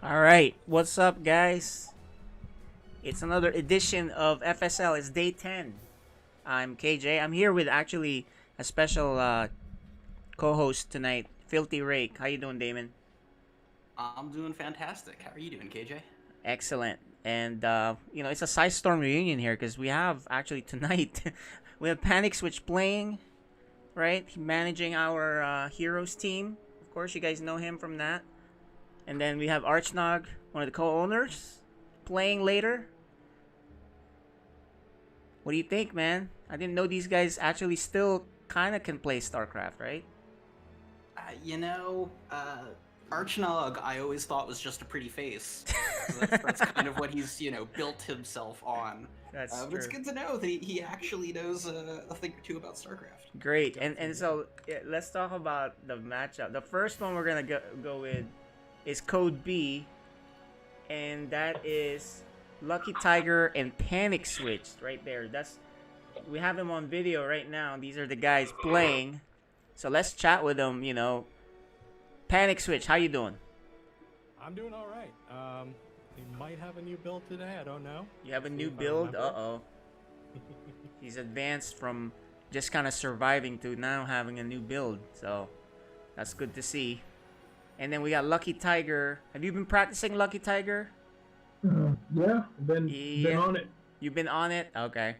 All right, what's up, guys? It's another edition of FSL. It's day 10. I'm KJ. I'm here with actually a special co-host tonight, Filthy Rake. How you doing, Damon? I'm doing fantastic. How are you doing, KJ? Excellent. And it's a Side Storm reunion here because we have actually tonight we have Panic Switch playing, right? Managing our heroes team. Of course, you guys know him from that. And then we have Archnog, one of the co-owners, playing later. What do you think, man? I didn't know these guys actually still kind of can play StarCraft, right? Uh, you know, uh, Archnog, I always thought was just a pretty face. So that's kind of what he's, built himself on. That's But it's true. good to know that he actually knows a thing or two about StarCraft. Great. And so yeah, let's talk about the matchup. The first one we're gonna go with is Code B, and that is Lucky Tiger and Panic Switch right there. We have them on video right now. These are the guys playing. So let's chat with them. Panic Switch, how you doing? I'm doing all right. He might have a new build today. I don't know. You have a See new if I build? remember. Uh-oh. He's advanced from just kind of surviving to now having a new build. So that's good to see. And then we got Lucky Tiger. Have you been practicing Lucky Tiger? Yeah, been Yeah. on it. You've been on it? Okay.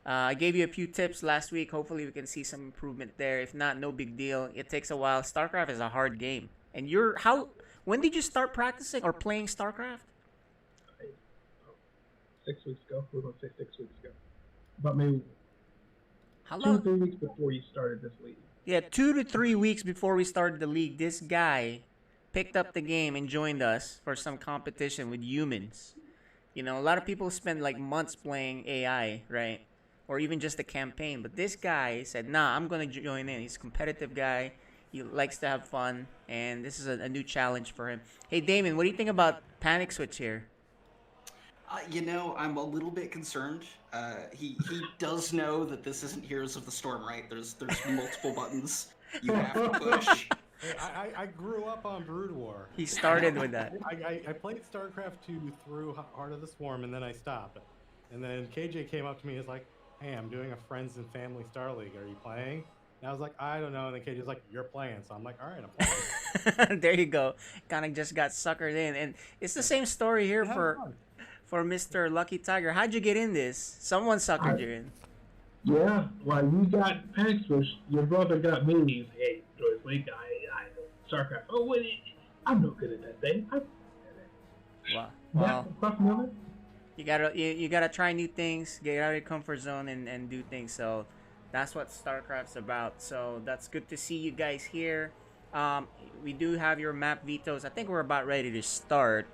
I gave you a few tips last week. Hopefully we can see some improvement there. If not, no big deal. It takes a while. StarCraft is a hard game. And when did you start practicing or playing StarCraft? 6 weeks ago. We're going to say 6 weeks ago. About maybe How two or long? 3 weeks before you started this league. Yeah, 2 to 3 weeks before we started the league, this guy picked up the game and joined us for some competition with humans. A lot of people spend like months playing AI, right? Or even just a campaign. But this guy said, nah, I'm going to join in. He's a competitive guy. He likes to have fun. And this is a new challenge for him. Hey, Damon, what do you think about Panic Switch here? I'm a little bit concerned. He does know that this isn't Heroes of the Storm, right? There's multiple buttons you have to push. Hey, I grew up on Brood War. He started with that. I played StarCraft 2 through Heart of the Swarm, and then I stopped. And then KJ came up to me and was like, hey, I'm doing a Friends and Family Star League. Are you playing? And I was like, I don't know. And then KJ's like, you're playing. So I'm like, all right, I'm playing. There you go. Kind of just got suckered in. And it's the same story here Have for fun. for Mr. Lucky Tiger. How'd you get in this? Someone suckered you in. Yeah, well, you got Panic Switch. Your brother got me. Hey, Joyce Lake, I know StarCraft. Oh, wait, I'm no good at that thing. Wow. That Well, across the other? you gotta try new things, get out of your comfort zone, and do things. So that's what StarCraft's about. So that's good to see you guys here. We do have your map vetoes. I think we're about ready to start.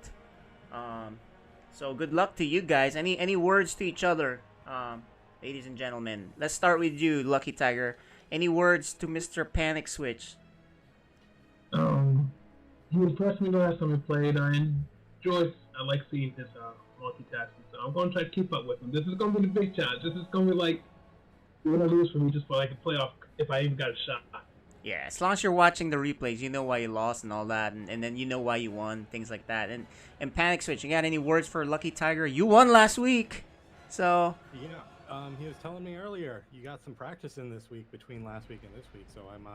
Um, so good luck to you guys. Any words to each other, ladies and gentlemen. Let's start with you, Lucky Tiger. Any words to Mr. Panic Switch? He impressed me the last time we played. I like seeing his multitasking, so I'm going to try to keep up with him. This is going to be the big challenge. This is going to be like, you're going to lose for me just for like a playoff if I even got a shot. Yeah, as long as you're watching the replays, you know why you lost and all that, and then you know why you won, things like that. And Panic Switch, you got any words for Lucky Tiger? You won last week, so Yeah, he was telling me earlier you got some practice in this week between last week and this week. So I'm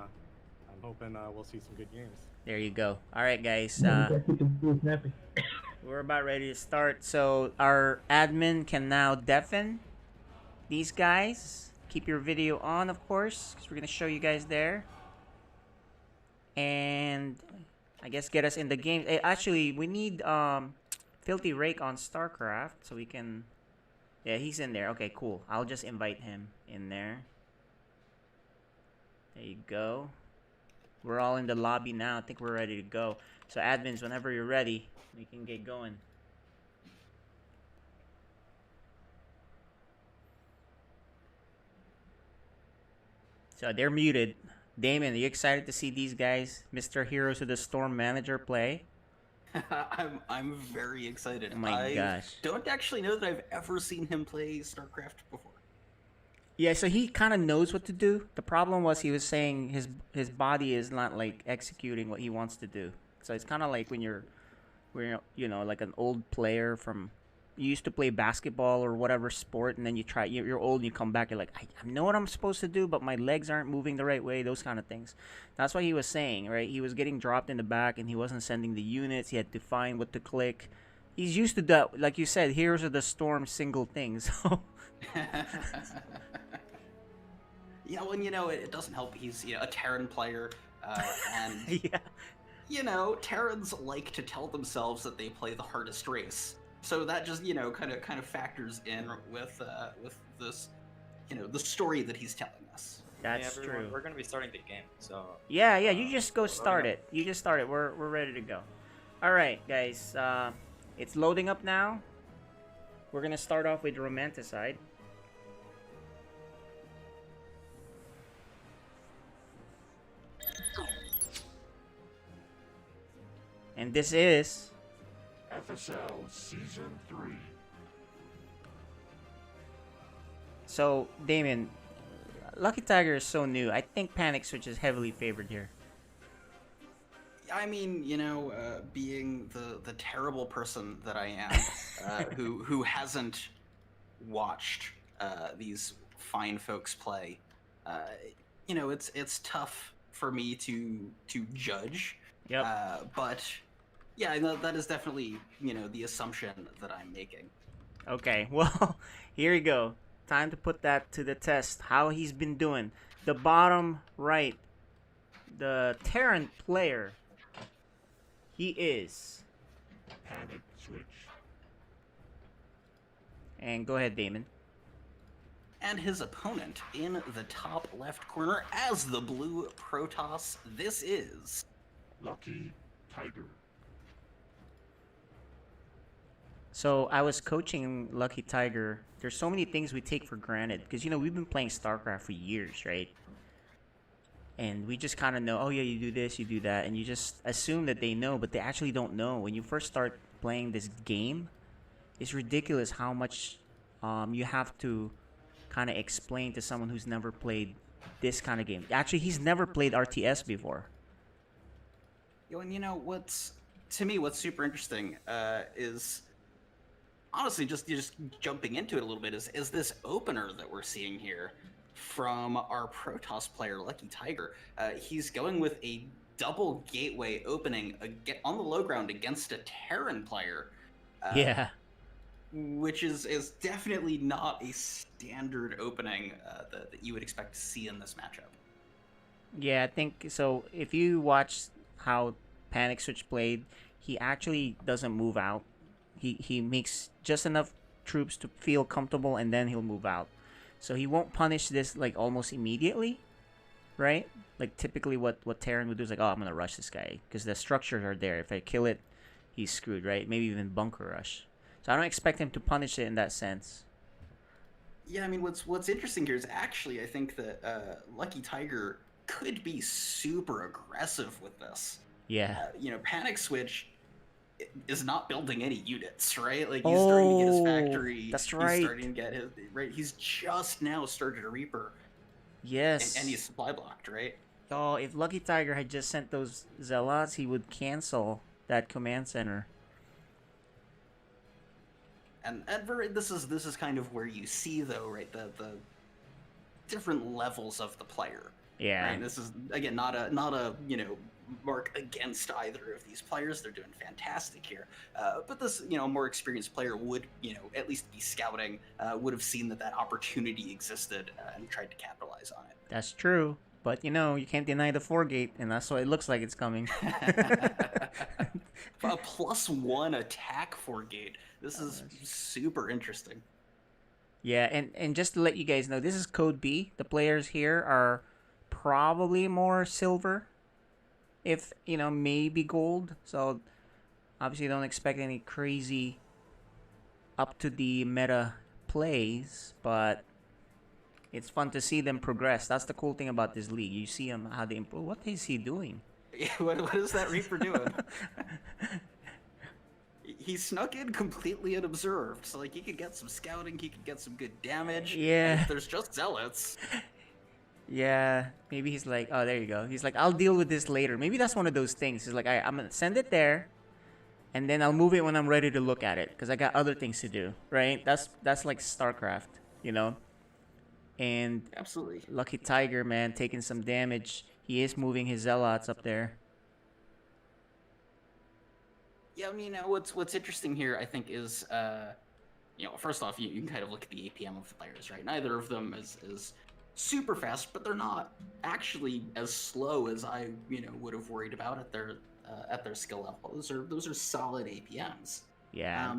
hoping we'll see some good games. there you go. All right, guys, You got to keep the dudes happy. we're about ready to start. So our admin can now deafen these guys. Keep your video on, of course, because we're gonna show you guys there. And I guess get us in the game. Actually, we need Filthy Rake on StarCraft so we can. Yeah, he's in there. Okay, cool. I'll just invite him in there. There you go. We're all in the lobby now. I think we're ready to go. So admins, whenever you're ready, we can get going. So they're muted. Damon, are you excited to see these guys, Mr. Heroes of the Storm manager, play? I'm very excited. Oh my I gosh. don't actually know that I've ever seen him play StarCraft before. Yeah, so he kind of knows what to do. The problem was he was saying his body is not like executing what he wants to do. So it's kind of like when you're where like an old player from you used to play basketball or whatever sport, and then you're old and you come back, you're like, I know what I'm supposed to do, but my legs aren't moving the right way, those kind of things. That's what he was saying, right? He was getting dropped in the back and he wasn't sending the units. He had to find what to click. He's used to that. Like you said, Heroes of the Storm single things. So Yeah, well, it doesn't help. He's a Terran player, and yeah. Terrans like to tell themselves that they play the hardest race. So that just kind of factors in with this the story that he's telling us. That's Hey, everyone, true. we're gonna be starting the game, so Yeah, you just go loading start up. it. You just start it. We're ready to go. All right, guys. It's loading up now. We're gonna start off with Romanticide. And this is FSL Season 3. so Damien. Lucky Tiger is so new. I think Panic Switch is heavily favored here. I mean, being the terrible person that I am, who hasn't watched these fine folks play, it's tough for me to judge. Yep. But yeah, that is definitely the assumption that I'm making. Okay. Well, here we go. Time to put that to the test. How he's been doing. The bottom right, the Terran player. He is. Panic Switch. And go ahead, Damon. And his opponent in the top left corner as the blue Protoss, this is Lucky Tiger. So I was coaching Lucky Tiger. There's so many things we take for granted because we've been playing StarCraft for years, right? And we just kind of know, oh yeah, you do this, you do that, and you just assume that they know, but they actually don't know. When you first start playing this game, it's ridiculous how much you have to kind of explain to someone who's never played this kind of game. Actually, he's never played RTS before. And what's super interesting is honestly just jumping into it a little bit is this opener that we're seeing here from our Protoss player Lucky Tiger. He's going with a double gateway opening on the low ground against a Terran player. Yeah. Which is definitely not a standard opening that you would expect to see in this matchup. Yeah, I think so. If you watch how Panic Switch played, he actually doesn't move out. He makes just enough troops to feel comfortable, and then he'll move out. So he won't punish this like almost immediately, right? Like typically what Terran would do is like, oh, I'm gonna rush this guy because the structures are there. If I kill it, he's screwed, right? Maybe even bunker rush. So I don't expect him to punish it in that sense. Yeah, I mean, what's interesting here is actually I think that Lucky Tiger could be super aggressive with this. Yeah. Panic Switch is not building any units, right? Like he's starting to get his factory. That's He's right. starting to get his right. He's just now started a Reaper, Yes. and he's supply blocked, right? Oh, if Lucky Tiger had just sent those Zealots, he would cancel that command center. And this is kind of where you see though, right, the different levels of the player. Yeah. Right? This is again not a mark against either of these players. They're doing fantastic here. But this more experienced player would at least be scouting, would have seen that opportunity existed and tried to capitalize on it. That's true. But you can't deny the 4-gate, and that's what it looks like it's coming. A +1 attack for gate. This is super interesting. Yeah, and just to let you guys know, this is Code B. The players here are probably more silver, if maybe gold. So obviously don't expect any crazy up to the meta plays, but it's fun to see them progress. That's the cool thing about this league. You see them how they improve. What is he doing? What is that Reaper doing? He snuck in completely unobserved, so he could get some scouting, he could get some good damage. Yeah. And if there's just zealots. Yeah, maybe he's like, oh, there you go. He's like, I'll deal with this later. Maybe that's one of those things. He's like, I'm gonna send it there, and then I'll move it when I'm ready to look at it because I got other things to do. Right? That's like StarCraft, you know. And Absolutely. Lucky Tiger, man, taking some damage. He is moving his zealots up there. Yeah, I mean, what's interesting here, I think, is first off, you can kind of look at the APM of the players, right? Neither of them is super fast, but they're not actually as slow as I would have worried about at their skill level. Those are solid APMs. Yeah.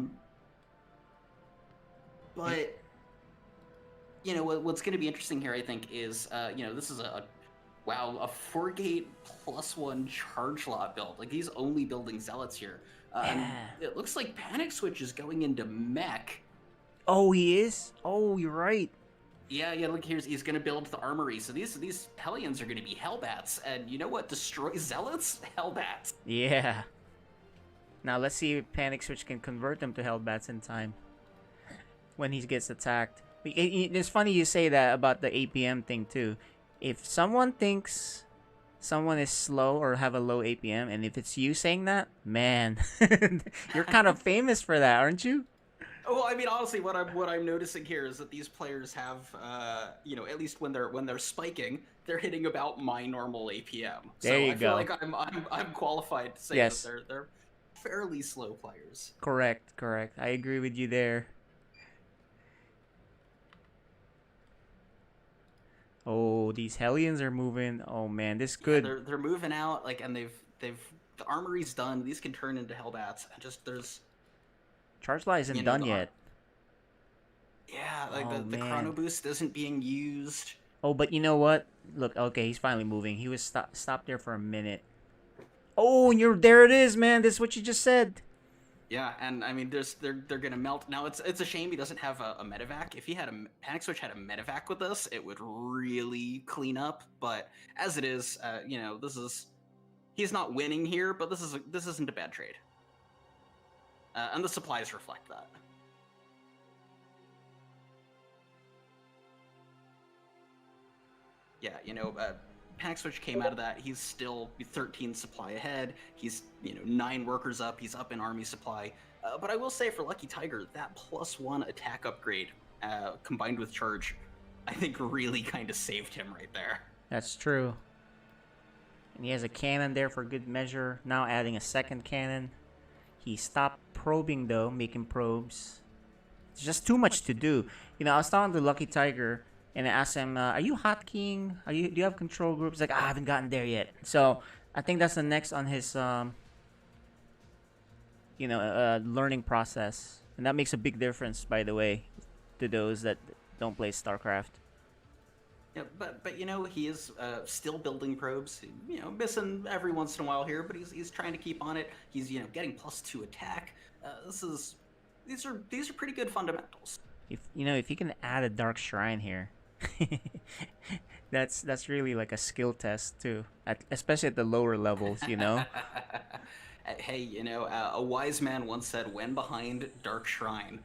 But what's going to be interesting here, I think, is this is a 4-gate +1 charge lot build. Like, he's only building zealots here. And it looks like Panic Switch is going into mech. Oh, he is? Oh, you're right. Yeah, look, he's going to build the armory. So these Hellions are going to be Hellbats. And you know what? Destroy Zealots? Hellbats. Yeah. Now, let's see if Panic Switch can convert them to Hellbats in time. When he gets attacked. It's funny you say that about the APM thing, too. If someone thinks someone is slow or have a low APM, and if it's you saying that, man, you're kind of famous for that, aren't you? Well, I mean, honestly, what I'm noticing here is that these players have, at least when they're spiking, they're hitting about my normal APM. There you I feel go. like I'm qualified to say Yes. that they're fairly slow players. Correct. I agree with you there. Oh, these Hellions are moving. Oh man, this could. Yeah, they're moving out, like, and they've the armory's done. These can turn into Hellbats. And just there's Charge Light isn't done yet. Yeah, like Oh, the man. chrono boost isn't being used. Oh, but you know what? Look, okay, he's finally moving. He was stopped there for a minute. Oh, and there it is, man. This is what you just said. Yeah, and I mean, they're gonna melt. Now it's a shame he doesn't have a medevac. If he had Panic Switch had a medevac with us, it would really clean up. But as it is, he's not winning here, but this isn't a bad trade. And the supplies reflect that. Yeah, Panic Switch came out of that. He's still 13 supply ahead. He's 9 workers up. He's up in army supply. But I will say for Lucky Tiger, that +1 attack upgrade combined with charge, I think really kind of saved him right there. That's true. And he has a cannon there for good measure. Now adding a second cannon. He stopped probing though, making probes. It's just too much to do. I was talking to Lucky Tiger. And I asked him, "Are you hotkeying? Do you have control groups?" He's like, "I haven't gotten there yet." So I think that's the next on his, learning process, and that makes a big difference, by the way, to those that don't play StarCraft. Yeah, but he is still building probes. Missing every once in a while here, but he's trying to keep on it. He's getting +2 attack. These are pretty good fundamentals. If you can add a Dark Shrine here. that's really like a skill test too, especially at the lower levels. Hey, a wise man once said, "When behind Dark Shrine."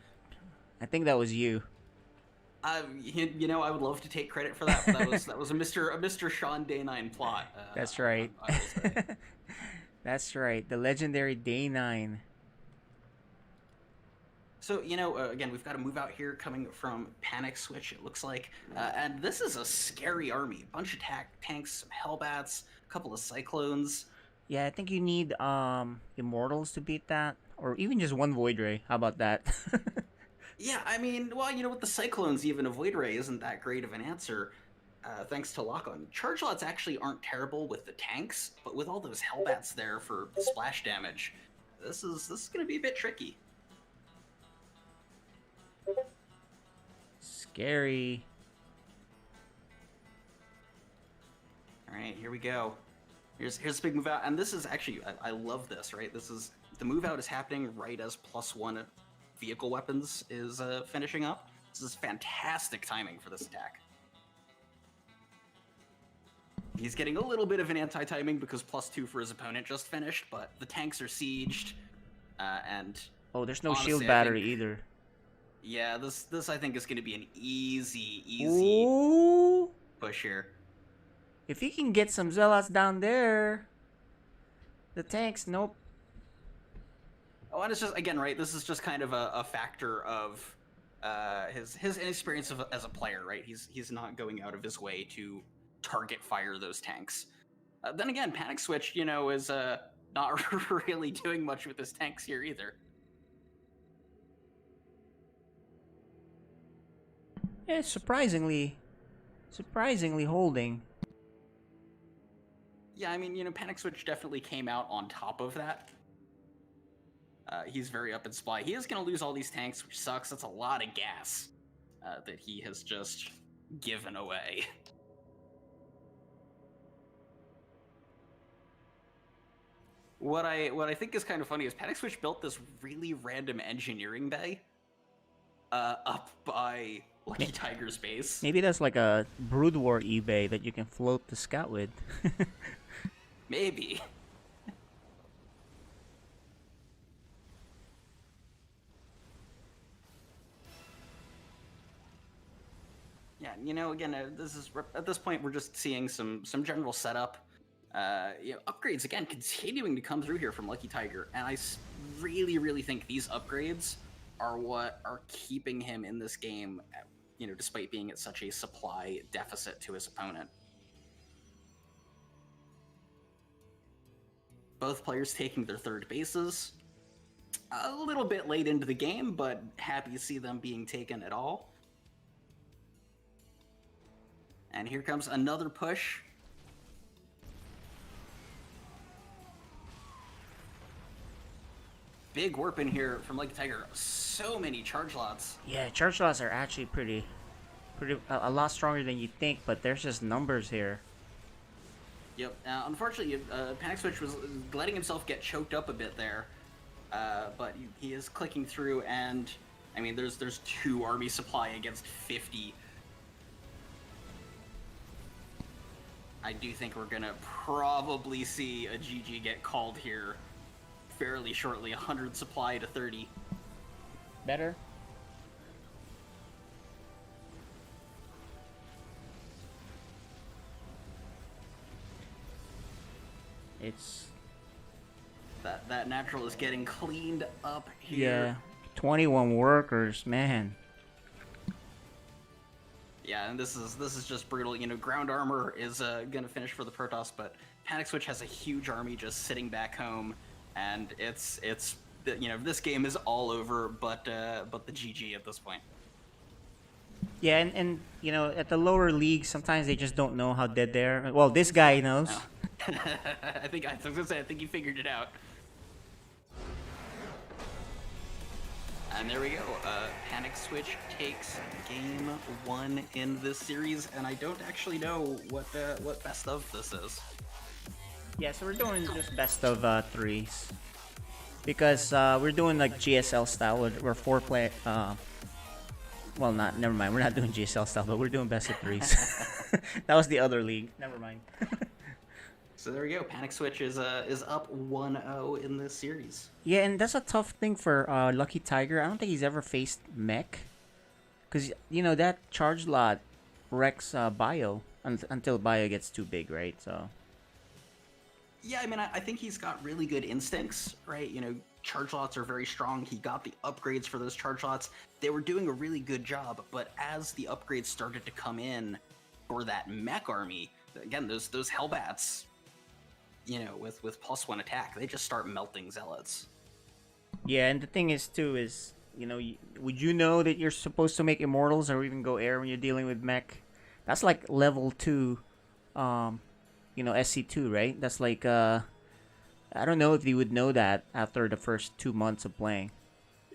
I think that was you. I would love to take credit for that. But that was a Mr. Sean Day 9 plot. That's right. I will say. That's right. The legendary Day 9. So, again, we've got to move out here coming from Panic Switch, it looks like. And this is a scary army. A bunch of tanks, some Hellbats, a couple of Cyclones. Yeah, I think you need Immortals to beat that. Or even just one Void Ray. How about that? Yeah, I mean, well, with the Cyclones, even a Void Ray isn't that great of an answer, thanks to lock-on. Charge lots actually aren't terrible with the tanks, but with all those Hellbats there for splash damage, this is going to be a bit tricky. Scary. All right, here we go. Here's a big move out, and this is actually I love this. Right, the move out is happening right as +1 vehicle weapons is finishing up. This is fantastic timing for this attack. He's getting a little bit of an anti-timing because +2 for his opponent just finished, but the tanks are sieged, and there's no honestly, shield battery either. Yeah, this I think is going to be an easy Ooh. push here. If he can get some Zealots down there, the tanks, nope. Oh, and it's just again, right? This is just kind of a factor of his inexperience as a player, right? He's not going out of his way to target fire those tanks. Then again, Panic Switch, is not really doing much with his tanks here either. Yeah, it's surprisingly holding. Yeah, I mean, Panic Switch definitely came out on top of that. He's very up in supply. He is going to lose all these tanks, which sucks. That's a lot of gas that he has just given away. What I think is kind of funny is Panic Switch built this really random engineering bay up by Lucky Tiger's base. Maybe that's like a Brood War eBay that you can float the scout with. Maybe. Yeah, again, at this point we're just seeing some general setup. Upgrades again continuing to come through here from Lucky Tiger, and I really think these upgrades are what are keeping him in this game. Despite being at such a supply deficit to his opponent. Both players taking their third bases. A little bit late into the game, but happy to see them being taken at all. And here comes another push. Big warp in here from Lucky Tiger. So many charge lots. Yeah, charge lots are actually pretty a lot stronger than you think, but there's just numbers here. Yep. Unfortunately, Panic Switch was letting himself get choked up a bit there, but he is clicking through, and I mean, there's 2 army supply against 50. I do think we're gonna probably see a GG get called here fairly shortly. 100 supply to 30. Better. It's that natural is getting cleaned up here. Yeah, 21 workers, man. Yeah, and this is just brutal. Ground armor is gonna finish for the Protoss, but Panic Switch has a huge army just sitting back home, and it's this game is all over, but the GG at this point. Yeah, and at the lower leagues, sometimes they just don't know how dead they are. Well, this guy knows. No. I was gonna say, I think he figured it out. And there we go. Panic Switch takes game 1 in this series, and I don't actually know what best of this is. Yeah, so we're doing just best of 3s. Because we're doing like GSL style. We're 4 play. Well, never mind. We're not doing GSL style, but we're doing best of 3s. That was the other league. Never mind. So there we go. Panic Switch is up 1-0 in this series. Yeah, and that's a tough thing for Lucky Tiger. I don't think he's ever faced mech. Because, that charge lot wrecks Bio until Bio gets too big, right? So. Yeah, I mean, I think he's got really good instincts, right? Charge lots are very strong. He got the upgrades for those charge lots. They were doing a really good job, but as the upgrades started to come in for that mech army, again, those Hellbats, with +1 attack, they just start melting zealots. Yeah, and the thing is too is, would you know that you're supposed to make immortals or even go air when you're dealing with mech? That's like level 2, SC2, right? That's like I don't know if you would know that after the first 2 months of playing.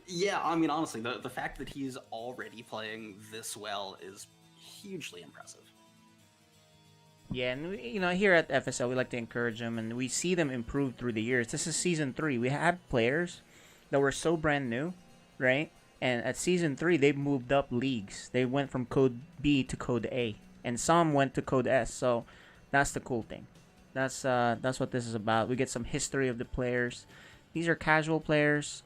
Yeah, I mean, honestly, the fact that he's already playing this well is hugely impressive. Yeah, and here at FSL we like to encourage them, and we see them improve through the years. This is season 3. We had players that were so brand new, right? And at season 3 they moved up leagues. They went from code B to code A, and some went to code S. So that's the cool thing. That's what this is about. We get some history of the players. These are casual players.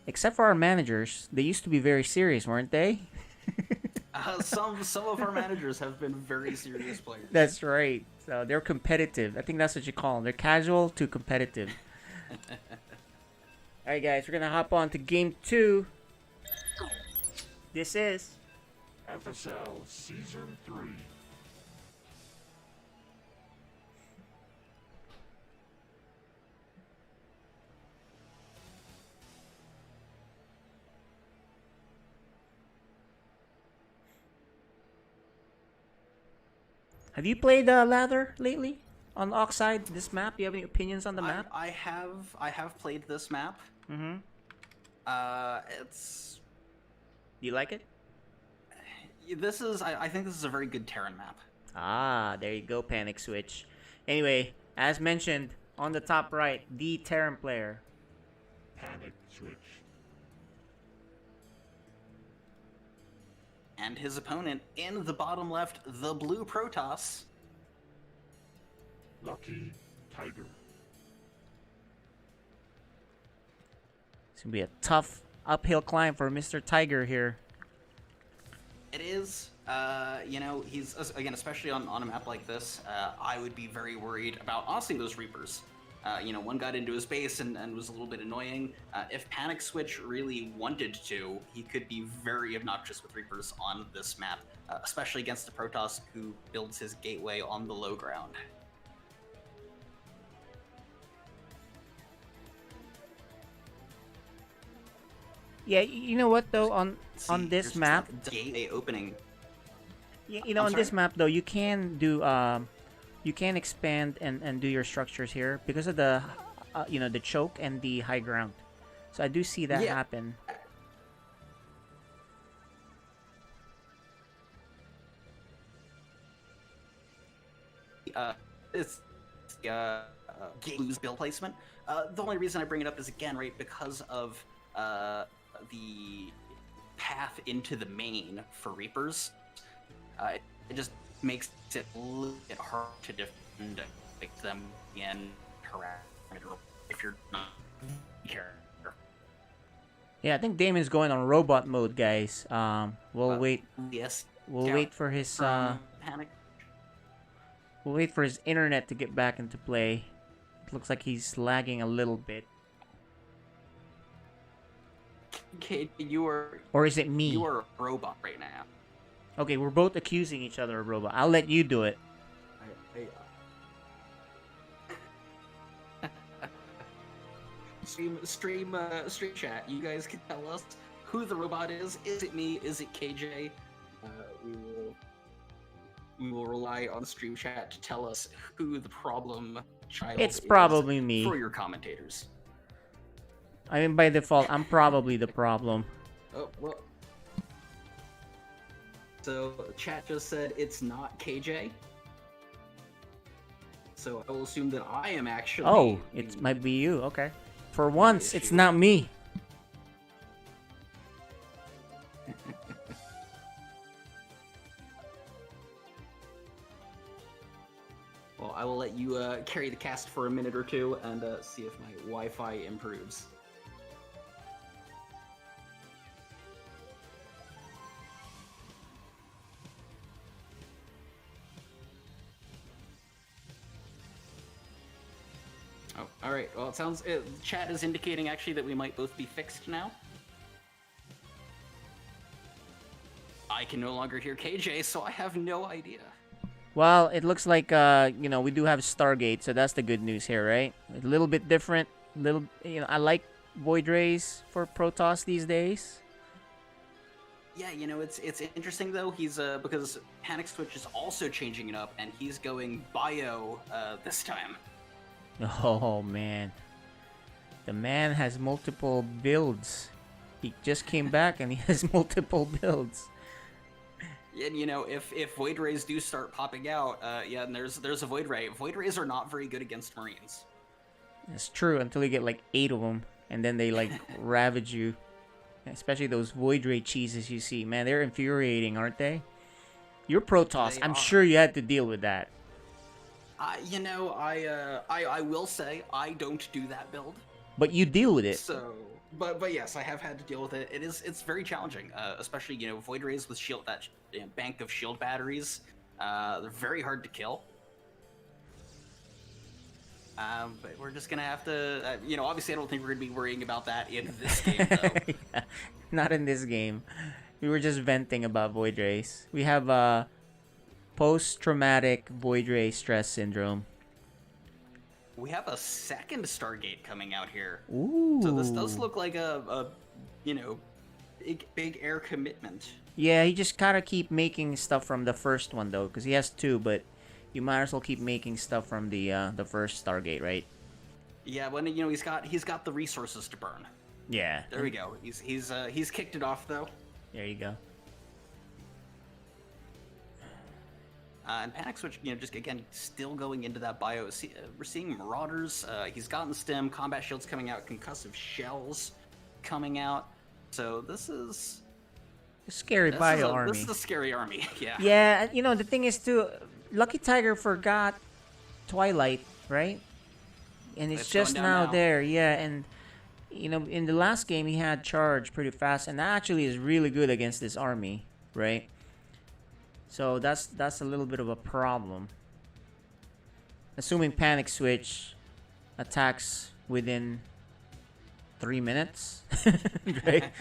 Except for our managers, they used to be very serious, weren't they? Some of our managers have been very serious players. That's right. So they're competitive. I think that's what you call them. They're casual to competitive. Alright, guys, we're gonna hop on to game 2. This is FSL Season 3. Have you played Lather lately on Oxide? This map? Do you have any opinions on the map? I have played this map. Mm-hmm. It's Do you like it? I think this is a very good Terran map. Ah, there you go, Panic Switch. Anyway, as mentioned, on the top right, the Terran player. Panic Switch. And his opponent in the bottom left, the blue Protoss. Lucky Tiger. It's gonna be a tough uphill climb for Mr. Tiger here. It is. He's again, especially on a map like this. I would be very worried about honestly those Reapers. One got into his base and was a little bit annoying. If Panic Switch really wanted to, he could be very obnoxious with Reapers on this map, especially against the Protoss who builds his gateway on the low ground. Yeah, you know what though, on See, this there's map, just that gateway opening. on this map though, you can do you can expand and do your structures here because of the the choke and the high ground. So I do see that Yeah. happen. It's Galu's build placement. The only reason I bring it up is again, right, because of the path into the main for Reapers. It just makes it a little bit hard to defend them in parameter if you're not character. Yeah, I think Damon's going on robot mode, guys. We'll wait. Yes. We'll yeah, wait for his Panic. we'll wait for his internet to get back into play. It looks like he's lagging a little bit. Okay, Or is it me? you are a robot right now. Okay, we're both accusing each other of robot. I'll let you do it. Stream chat. You guys can tell us who the robot is. Is it me? Is it KJ? We will rely on stream chat to tell us who the problem child It's is probably me. for your commentators. I mean, by default, I'm probably the problem. Oh well. So chat just said it's not KJ. So I will assume that I am actually. Oh, it might be you. Okay. For once, it's not me. Well, I will let you carry the cast for a minute or two and see if my Wi-Fi improves. Oh, all right. Well, it sounds. Chat is indicating actually that we might both be fixed now. I can no longer hear KJ, so I have no idea. Well, it looks like we do have Stargate, so that's the good news here, right? A little bit different. I like Void Rays for Protoss these days. Yeah, it's interesting though. He's because Panic Switch is also changing it up, and he's going bio this time. Oh man, the man has multiple builds. He just came back and he has multiple builds. And if Void Rays do start popping out, and there's a Void Ray. Void Rays are not very good against Marines. It's true until you get like 8 of them, and then they like ravage you. Especially those Void Ray cheeses you see, man, they're infuriating, aren't they? You're Protoss. I'm sure you had to deal with that. I will say I don't do that build. But you deal with it. So, but yes, I have had to deal with it. It's very challenging, especially Void Rays with shield bank of shield batteries. They're very hard to kill. But we're just gonna have to, obviously I don't think we're gonna be worrying about that in this game though. Yeah, not in this game. We were just venting about Void Race. We have post-traumatic Void Race stress syndrome. We have a second Stargate coming out here. Ooh. So this does look like a big air commitment. Yeah, he just gotta keep making stuff from the first one though, because he has two, but you might as well keep making stuff from the first Stargate, right? Yeah, when he's got the resources to burn. Yeah. There we go. He's kicked it off though. There you go. And Panic Switch, just again still going into that bio. We're seeing Marauders. He's gotten stem, combat shields coming out, concussive shells coming out. So this is A scary bio army. This is a scary army. Yeah. Yeah, the thing is too, Lucky Tiger forgot Twilight, right? And it's just now there, yeah. And in the last game he had charge pretty fast, and that actually is really good against this army, right? So that's a little bit of a problem. Assuming Panic Switch attacks within 3 minutes, right?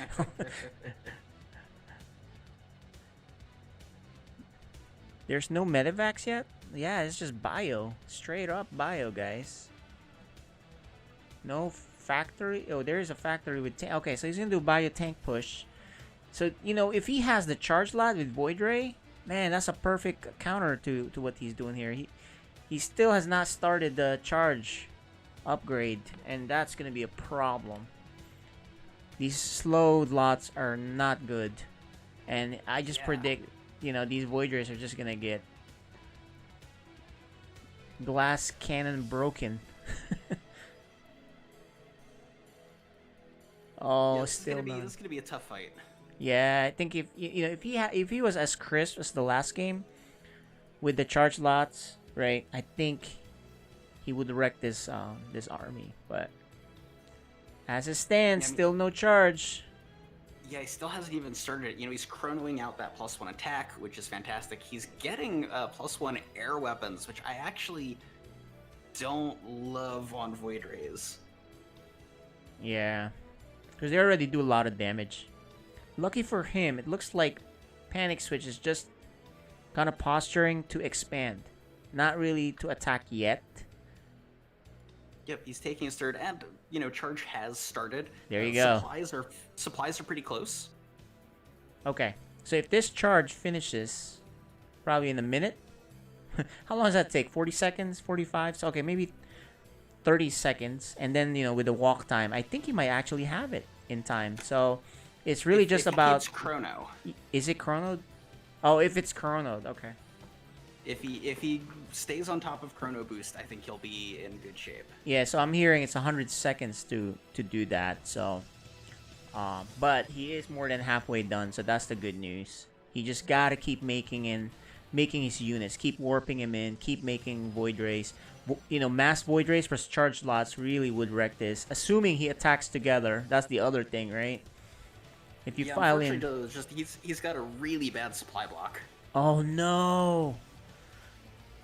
There's no medevacs yet? Yeah, it's just bio. Straight up bio, guys. No factory. Oh, there is a factory with tank. Okay, so he's gonna do bio tank push. So, if he has the charge lot with Void Ray, man, that's a perfect counter to what he's doing here. He still has not started the charge upgrade, and that's gonna be a problem. These slow lots are not good. And I just predict, these Void Rays are just gonna get glass cannon broken. Oh, this still not. This is gonna be a tough fight. Yeah, I think if he was as crisp as the last game with the charge lots, right? I think he would wreck this army. But as it stands, still no charge. Yeah, he still hasn't even started it. He's chronoing out that +1 attack, which is fantastic. He's getting +1 air weapons, which I actually don't love on Void Rays. Yeah, because they already do a lot of damage. Lucky for him, it looks like Panic Switch is just kind of posturing to expand, not really to attack yet. Yep, he's taking a third, and charge has started. There you go. Supplies are pretty close. Okay, so if this charge finishes, probably in a minute. How long does that take? 40 seconds? 45? So okay, maybe 30 seconds, and then with the walk time, I think he might actually have it in time. So it's really just about. It's chrono. Is it chrono? Oh, if it's chrono, okay. If he stays on top of chrono boost, I think he'll be in good shape. Yeah, so I'm hearing it's 100 seconds to do that. So, but he is more than halfway done, so that's the good news. He just gotta keep making his units, keep warping him in, keep making Void Rays. Mass Void Rays plus charge lots really would wreck this. Assuming he attacks together, that's the other thing, right? If you file in, he's got a really bad supply block. Oh no!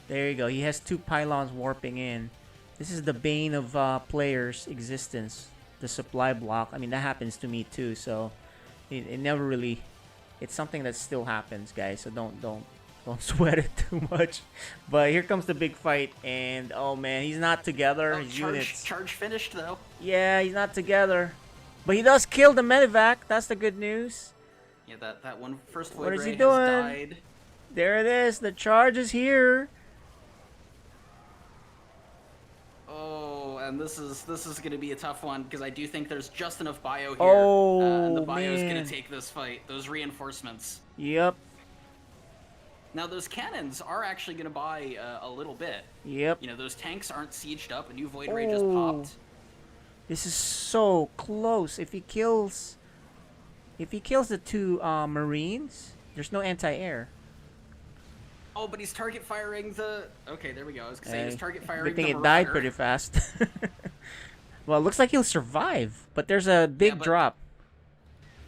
There you go. He has 2 pylons warping in. This is the bane of players' existence. The supply block. I mean, that happens to me too. So it never really. It's something that still happens, guys. So don't sweat it too much. But here comes the big fight, and oh man, he's not together. His units. Charge finished though. Yeah, he's not together. But he does kill the medevac. That's the good news. Yeah, that one first Void What is Ray he doing? has died. There it is. The charge is here. Oh, and this is gonna be a tough one because I do think there's just enough bio here. Oh, and the bio is man. gonna take this fight. Those reinforcements. Yep. Now those cannons are actually gonna buy a little bit. Yep. Those tanks aren't sieged up. A new Void Ray just popped. This is so close. If he kills the 2 Marines, there's no anti-air. Oh, but he's target firing the. Okay, there we go. I was gonna say he's target firing. Good thing the it died Marauder. pretty fast. Well, it looks like he'll survive, but there's a big drop.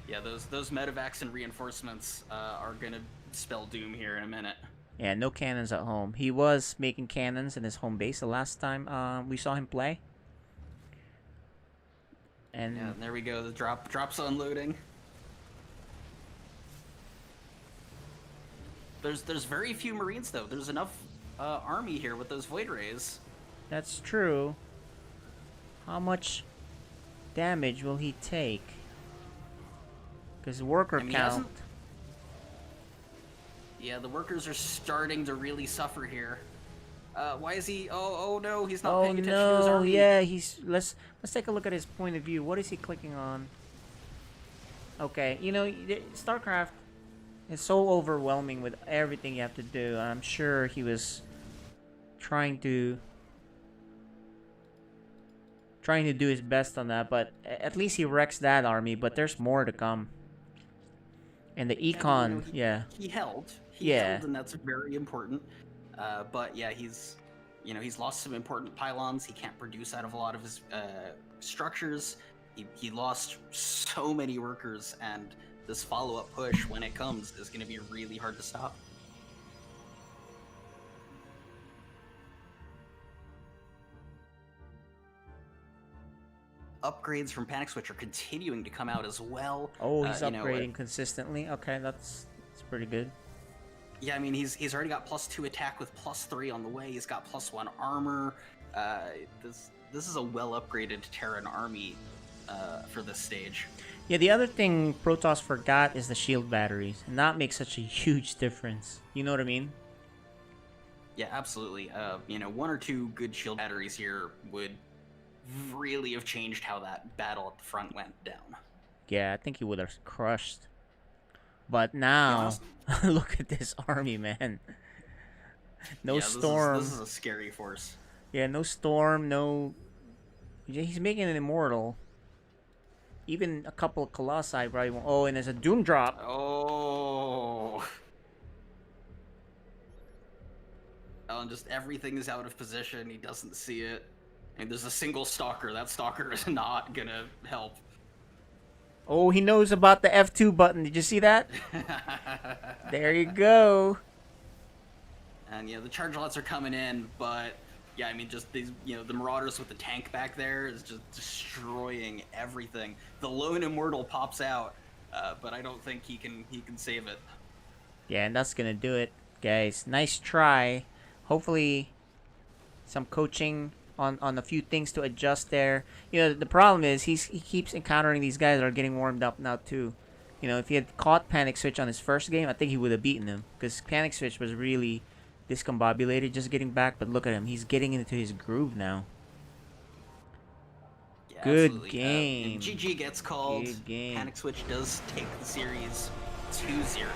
Yeah, those medevacs and reinforcements are gonna spell doom here in a minute. Yeah, no cannons at home. He was making cannons in his home base the last time we saw him play. And Yeah, there we go. The drops unloading. There's very few Marines though. There's enough army here with those Void Rays. that's true. How much damage will he take? Because worker I mean, he count. hasn't- Yeah, the workers are starting to really suffer here. Why is he? Oh no, he's not Oh paying attention to his no! army. Yeah, he's. Let's take a look at his point of view. What is he clicking on? Okay, you know, StarCraft is so overwhelming with everything you have to do. I'm sure he was trying to do his best on that, but at least he wrecks that army. But there's more to come. And the And, econ, yeah. He held. He Yeah. held, and that's very important. But yeah, he's lost some important pylons. He can't produce out of a lot of his structures. He lost so many workers, and this follow-up push, when it comes, is going to be really hard to stop. Upgrades from Panic Switch are continuing to come out as well. Oh, he's you know, upgrading consistently. Okay, that's pretty good. Yeah, I mean, he's already got +2 attack with +3 on the way. He's got +1 armor. This is a well upgraded Terran army for this stage. Yeah, the other thing Protoss forgot is the shield batteries, and that makes such a huge difference. You know what I mean? Yeah, absolutely. You know, 1 or 2 good shield batteries here would really have changed how that battle at the front went down. Yeah, I think he would have crushed. But now, look at this army, man. No yeah, storm. This is a scary force. Yeah, no storm, no. He's making an immortal. Even a couple of colossi probably won't. Oh, and there's a doom drop. Oh. Oh, and just everything is out of position. He doesn't see it. And there's a single stalker. That stalker is not gonna help. Oh, he knows about the F2 button. Did you see that? There you go. And yeah, the charge lots are coming in, but yeah, I mean, just these, the Marauders with the tank back there is just destroying everything. The lone immortal pops out, but I don't think he can save it. Yeah, and that's gonna do it, guys. Nice try. Hopefully, some coaching on a few things to adjust there. You know, the problem is he keeps encountering these guys that are getting warmed up now too. You know, if he had caught Panic Switch on his first game, I think he would have beaten him, because Panic Switch was really discombobulated just getting back. But look at him, he's getting into his groove now. Yeah, Good absolutely. game. GG gets called. Good game. Panic Switch does take the series 2-0.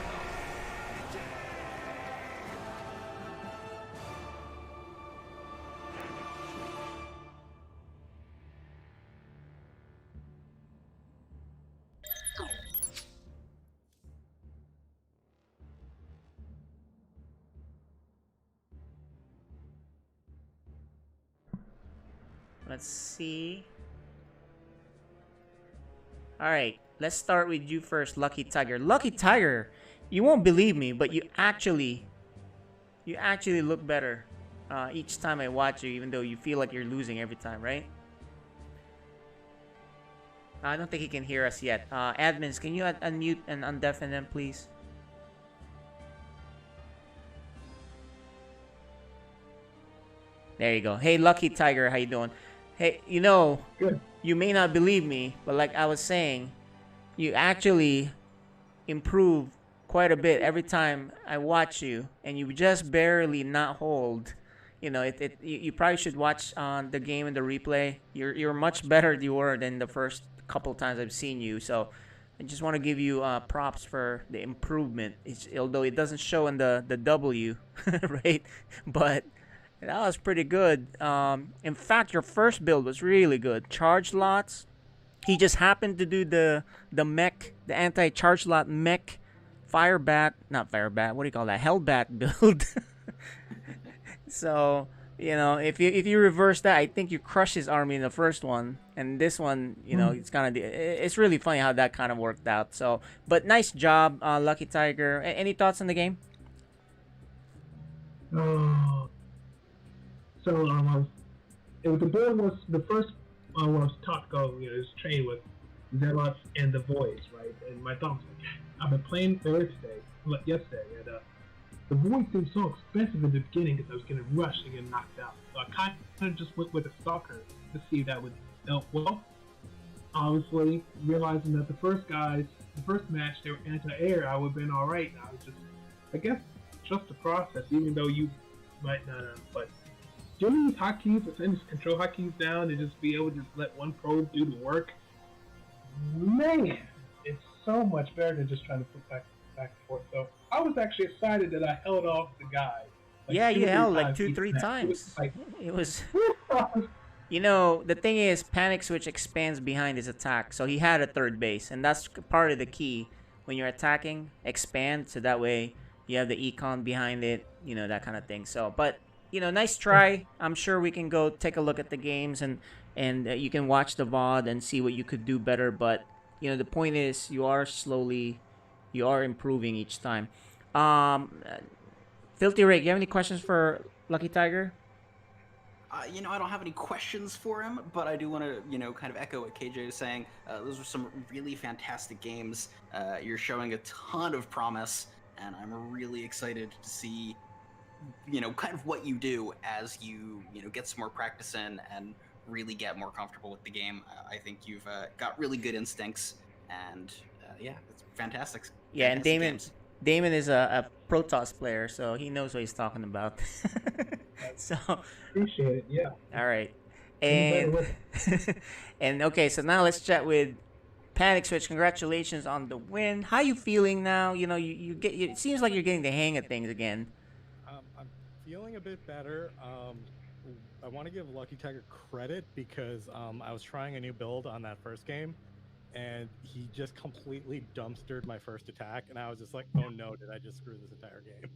Let's see. Alright, let's start with you first, Lucky Tiger. Lucky Tiger, you won't believe me, but you actually look better each time I watch you, even though you feel like you're losing every time, right? I don't think he can hear us yet. Admins, can you unmute and undeafen them, please? There you go. Hey, Lucky Tiger, how you doing? Hey, Good. you may not believe me, but like I was saying, you actually improve quite a bit every time I watch you, and you just barely not hold. You probably should watch the game and the replay. You're much better you were than the first couple times I've seen you. So I just want to give you props for the improvement. Although it doesn't show in the W, right? But that was pretty good. In fact, your first build was really good. Charge lots. He just happened to do the mech, the anti-charge lot mech, not firebat. What do you call that? Hellbat build. So if you reverse that, I think you crush his army in the first one, and this one, it's really funny how that kind of worked out. So, but nice job, Lucky Tiger. Any thoughts on the game? Oh, so it was the build was the first when I was taught to go, you know, was trained with Zealots and the Voids, right? And my thought was like, I've been playing Third today, like yesterday, and the Void seemed so expensive in the beginning because I was getting rushed and getting knocked out. So I kind of just went with the Stalker to see if that would help. Well, obviously realizing that the first match, they were anti-air, I would have been all right. I was just, I guess, trust the process, even though you might not have. But doing these hotkeys, and just control hotkeys down, and just be able to just let one probe do the work, man, it's so much better than just trying to put back and forth. So I was actually excited that I held off the guy. Like Yeah, you held like each 2-3 match. times. It was. Like, You know, the thing is, Panic Switch expands behind his attack, so he had a third base, and that's part of the key. When you're attacking, expand, so that way you have the econ behind it, you know, that kind of thing. So, but, you know, nice try. I'm sure we can go take a look at the games, and you can watch the VOD and see what you could do better, but, you know, the point is, you are improving each time. Filthy Rick, you have any questions for Lucky Tiger? You know, I don't have any questions for him, but I do want to, you know, kind of echo what KJ is saying. Those were some really fantastic games. You're showing a ton of promise, and I'm really excited to see, you know, kind of what you do as you know, get some more practice in and really get more comfortable with the game. I think you've got really good instincts, and yeah, it's fantastic. Yeah, and Fantastic games. Damon is a Protoss player, so he knows what he's talking about. So, appreciate it, yeah. all right, Any and better and okay, so now let's chat with Panic Switch. Congratulations on the win. How you feeling now? You know, it seems like you're getting the hang of things again. I'm feeling a bit better. I want to give Lucky Tiger credit because I was trying a new build on that first game, and he just completely dumpstered my first attack, and I was just like, oh no, did I just screw this entire game?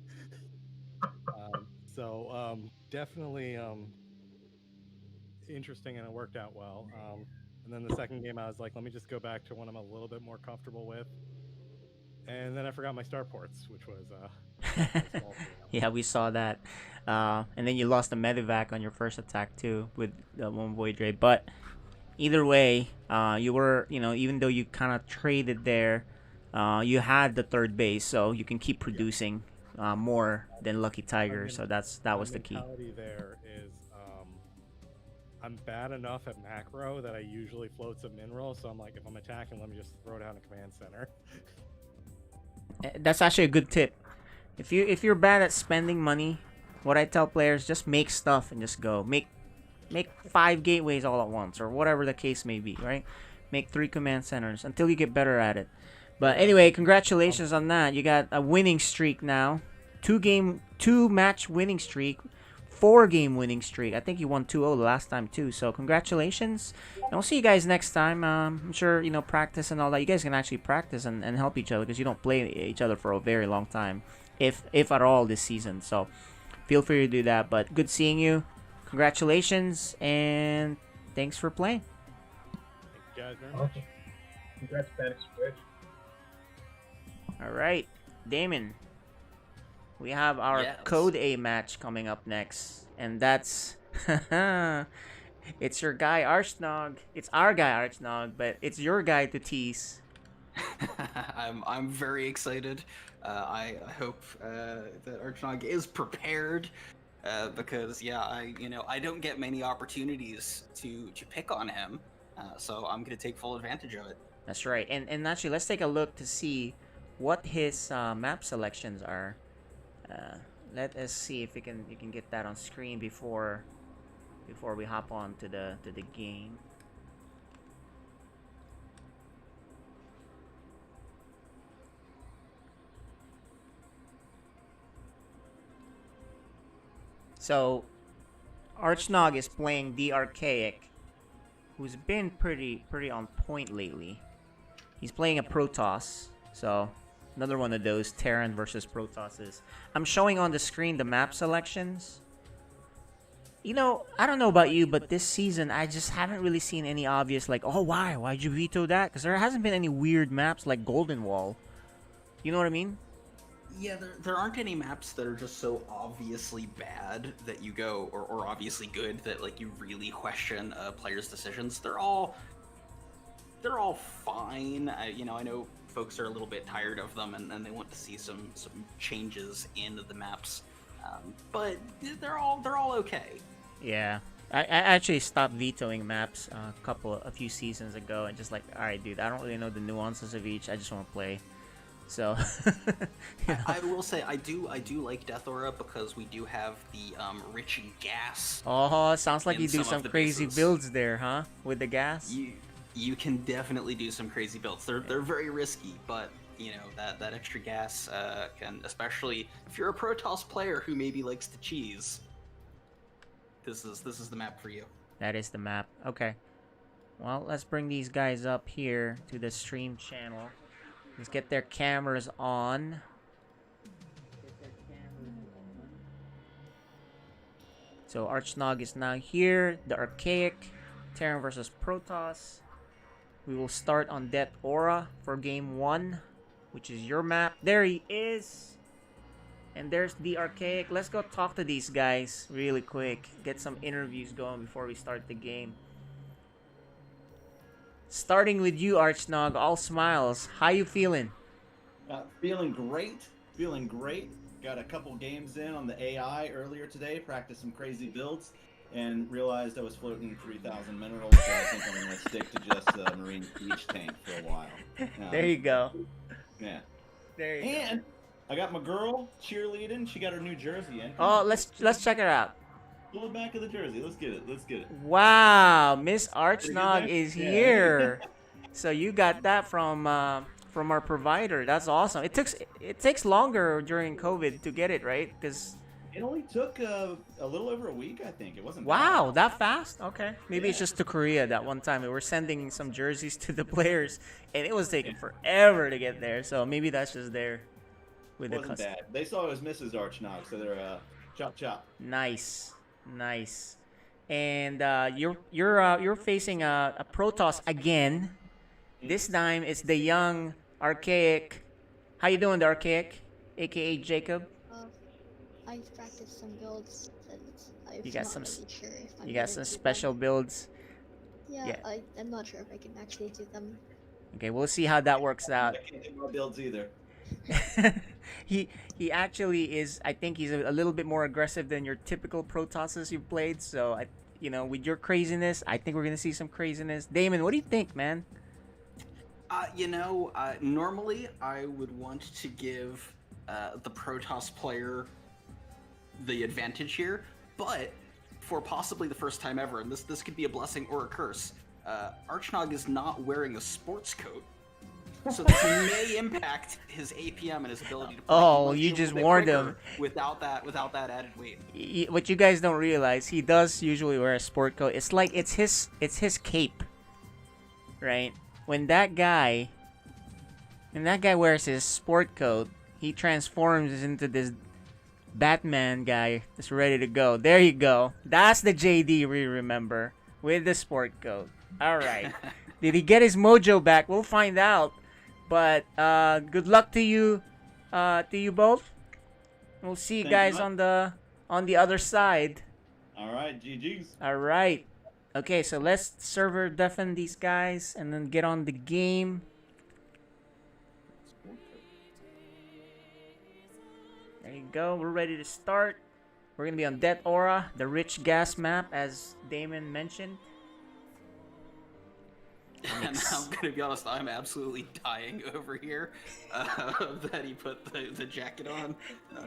So definitely interesting, and it worked out well. And then the second game, I was like, let me just go back to one I'm a little bit more comfortable with. And then I forgot my starports, which was a small thing. Yeah, we saw that. And then you lost the medevac on your first attack too with the one Void Ray. But either way, you were, you know, even though you kind of traded there, you had the third base, so you can keep producing more than Lucky Tiger. So that was the key. My mentality there is I'm bad enough at macro that I usually float some mineral, so I'm like, if I'm attacking, let me just throw down a command center. That's actually a good tip. If you're bad at spending money, what I tell players, just make stuff and just go. Make 5 gateways all at once, or whatever the case may be, right? Make 3 command centers until you get better at it. But anyway, congratulations on that. You got a winning streak now. 2 match winning streak. 4-game winning streak. I think you won 2-0 the last time too. So congratulations. And we'll see you guys next time. I'm sure, you know, practice and all that. You guys can actually practice and help each other because you don't play each other for a very long time. If at all this season. So feel free to do that. But good seeing you. Congratulations and thanks for playing. Thank you guys very much. Awesome. Congrats, Panic Switch. Alright, Damon. We have our Yes. Code A match coming up next. And that's it's your guy Archnog. It's our guy Archnog, but it's your guy to tease. I'm very excited. I hope that Archnog is prepared because yeah, I don't get many opportunities to pick on him, so I'm gonna take full advantage of it. That's right. And actually, let's take a look to see what his map selections are. Let us see if you can get that on screen before we hop on to the game. So, Archnog is playing the Archaic, who's been pretty on point lately. He's playing a Protoss, so another one of those Terran versus Protosses. I'm showing on the screen the map selections. You know, I don't know about you, but this season I just haven't really seen any obvious like, oh, why'd you veto that? Because there hasn't been any weird maps like Golden Wall. You know what I mean? Yeah, there aren't any maps that are just so obviously bad that you go, or obviously good that like you really question a player's decisions. They're all fine. I know folks are a little bit tired of them, and they want to see some changes in the maps. But they're all okay. Yeah. I actually stopped vetoing maps a few seasons ago, and just like, all right, dude, I don't really know the nuances of each. I just want to play. So, you know. I will say I do like Death Aura because we do have the rich gas. Oh, sounds like in you do some some of the crazy bases. builds there, huh? With the gas. You can definitely do some crazy builds. They're very risky, but that extra gas can, especially if you're a Protoss player who maybe likes to cheese. This is the map for you. That is the map. Okay. Well, let's bring these guys up here to the stream channel. Let's get their cameras on. So Archnog is now here. The Archaic, Terran versus Protoss. We will start on Death Aura for game 1, which is your map. There he is. And there's the Archaic. Let's go talk to these guys really quick. Get some interviews going before we start the game. Starting with you, Archnog, all smiles. How you feeling? Feeling great. Feeling great. Got a couple games in on the AI earlier today. Practiced some crazy builds, and realized I was floating 3,000 minerals. So I think I'm gonna stick to just the Marine Siege tank for a while. There you go. Yeah. There you go. And I got my girl cheerleading. She got her new jersey in. Oh, let's check it out. Pull the back of the jersey. Let's get it. Let's get it. Wow, Miss Archnog there? is Yeah. here. So you got that from our provider. That's awesome. It takes longer during COVID to get it, right? Because It only took a little over a week, I think. It wasn't. wow, bad. that fast? Okay. Maybe it's Yeah. just to Korea that one time. We were sending some jerseys to the players, and it was taking forever to get there. So maybe that's just there with It the wasn't bad. They saw it was Mrs. Archnog, so they're chop chop. Nice. And you're facing a Protoss again. This time it's the young Archaic. How you doing, the Archaic, aka Jacob? I've practiced some builds, and I'm You got not some really sure if I'm You got gonna some do special them. builds. Yeah, yeah. I'm not sure if I can actually do them. Okay, we'll see how that works out. I can't do my builds either. he actually is. I think he's a little bit more aggressive than your typical Protosses you've played. So with your craziness, I think we're gonna see some craziness. Damon, what do you think, man? Normally I would want to give the Protoss player the advantage here, but for possibly the first time ever, and this could be a blessing or a curse, Archnog is not wearing a sports coat. So this may impact his APM and his ability to play. Oh, He must you be a just little bit warned quicker him. Without that added weight. What you guys don't realize, he does usually wear a sport coat. It's like it's his cape, right? When that guy wears his sport coat, he transforms into this Batman guy that's ready to go. There you go. That's the JD we remember with the sport coat. All right. Did he get his mojo back? We'll find out. But good luck to you both. We'll see you Thank guys you. on the other side. All right, GG's. All right. Okay, so let's server deafen these guys and then get on the game. There you go. We're ready to start. We're gonna be on Death Aura, the rich gas map, as Damon mentioned. And I'm gonna be honest, I'm absolutely dying over here that he put the jacket on.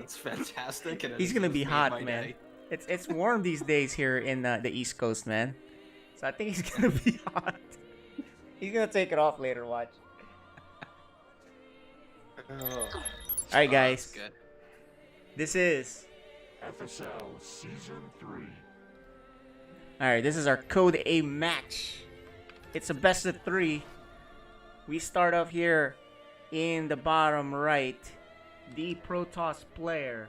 It's fantastic. And He's it's gonna be made hot, my man. day. It's warm these days here in the East Coast, man. So I think he's gonna be hot. He's gonna take it off later. Watch. All right, guys. That's good. This is. FSL Season 3. All right, this is our Code A match. It's a best of 3. We start off here in the bottom right. The Protoss player.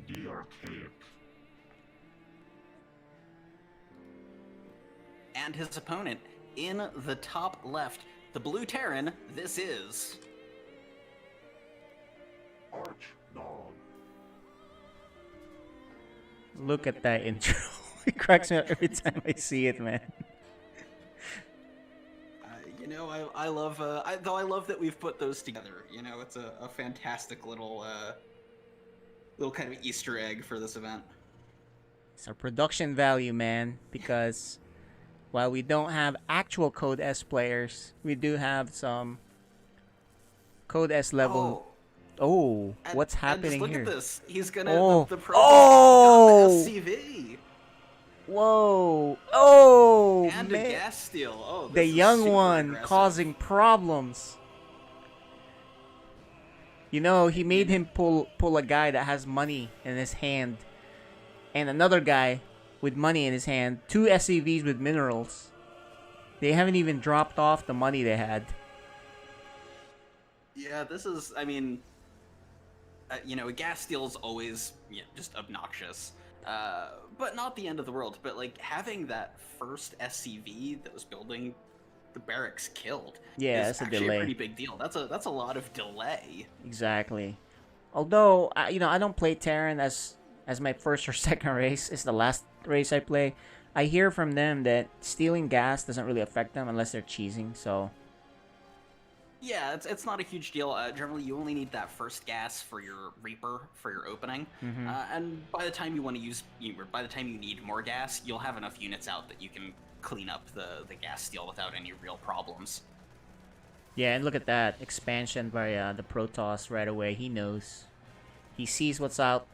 The Archaic. And his opponent in the top left, the blue Terran. This is Archnog. Look at that intro. It cracks me up every time I see it, man. You know, I love though I love that we've put those together. You know, it's a fantastic little kind of Easter egg for this event. It's our production value, man, because while we don't have actual Code S players, we do have some Code S level. Oh, what's happening look here? Look at this. He's gonna the pro SCV. Whoa! Oh, and man. a gas steal. Oh, The this is young super one aggressive. causing problems. You know, he made him pull a guy that has money in his hand, and another guy with money in his hand. 2 SCVs with minerals. They haven't even dropped off the money they had. Yeah, this is. I mean, you know, a gas steal is always just obnoxious. But not the end of the world. But like having that first SCV that was building the barracks killed Yeah, is that's a actually delay. a pretty big deal. That's a lot of delay. Exactly. Although I don't play Terran as my first or second race. It's the last race I play. I hear from them that stealing gas doesn't really affect them unless they're cheesing. So Yeah, it's not a huge deal. Generally, you only need that first gas for your Reaper for your opening, and by the time you want to use, by the time you need more gas, you'll have enough units out that you can clean up the gas steal without any real problems. yeah, and look at that expansion by the Protoss right away. He knows. He sees what's out.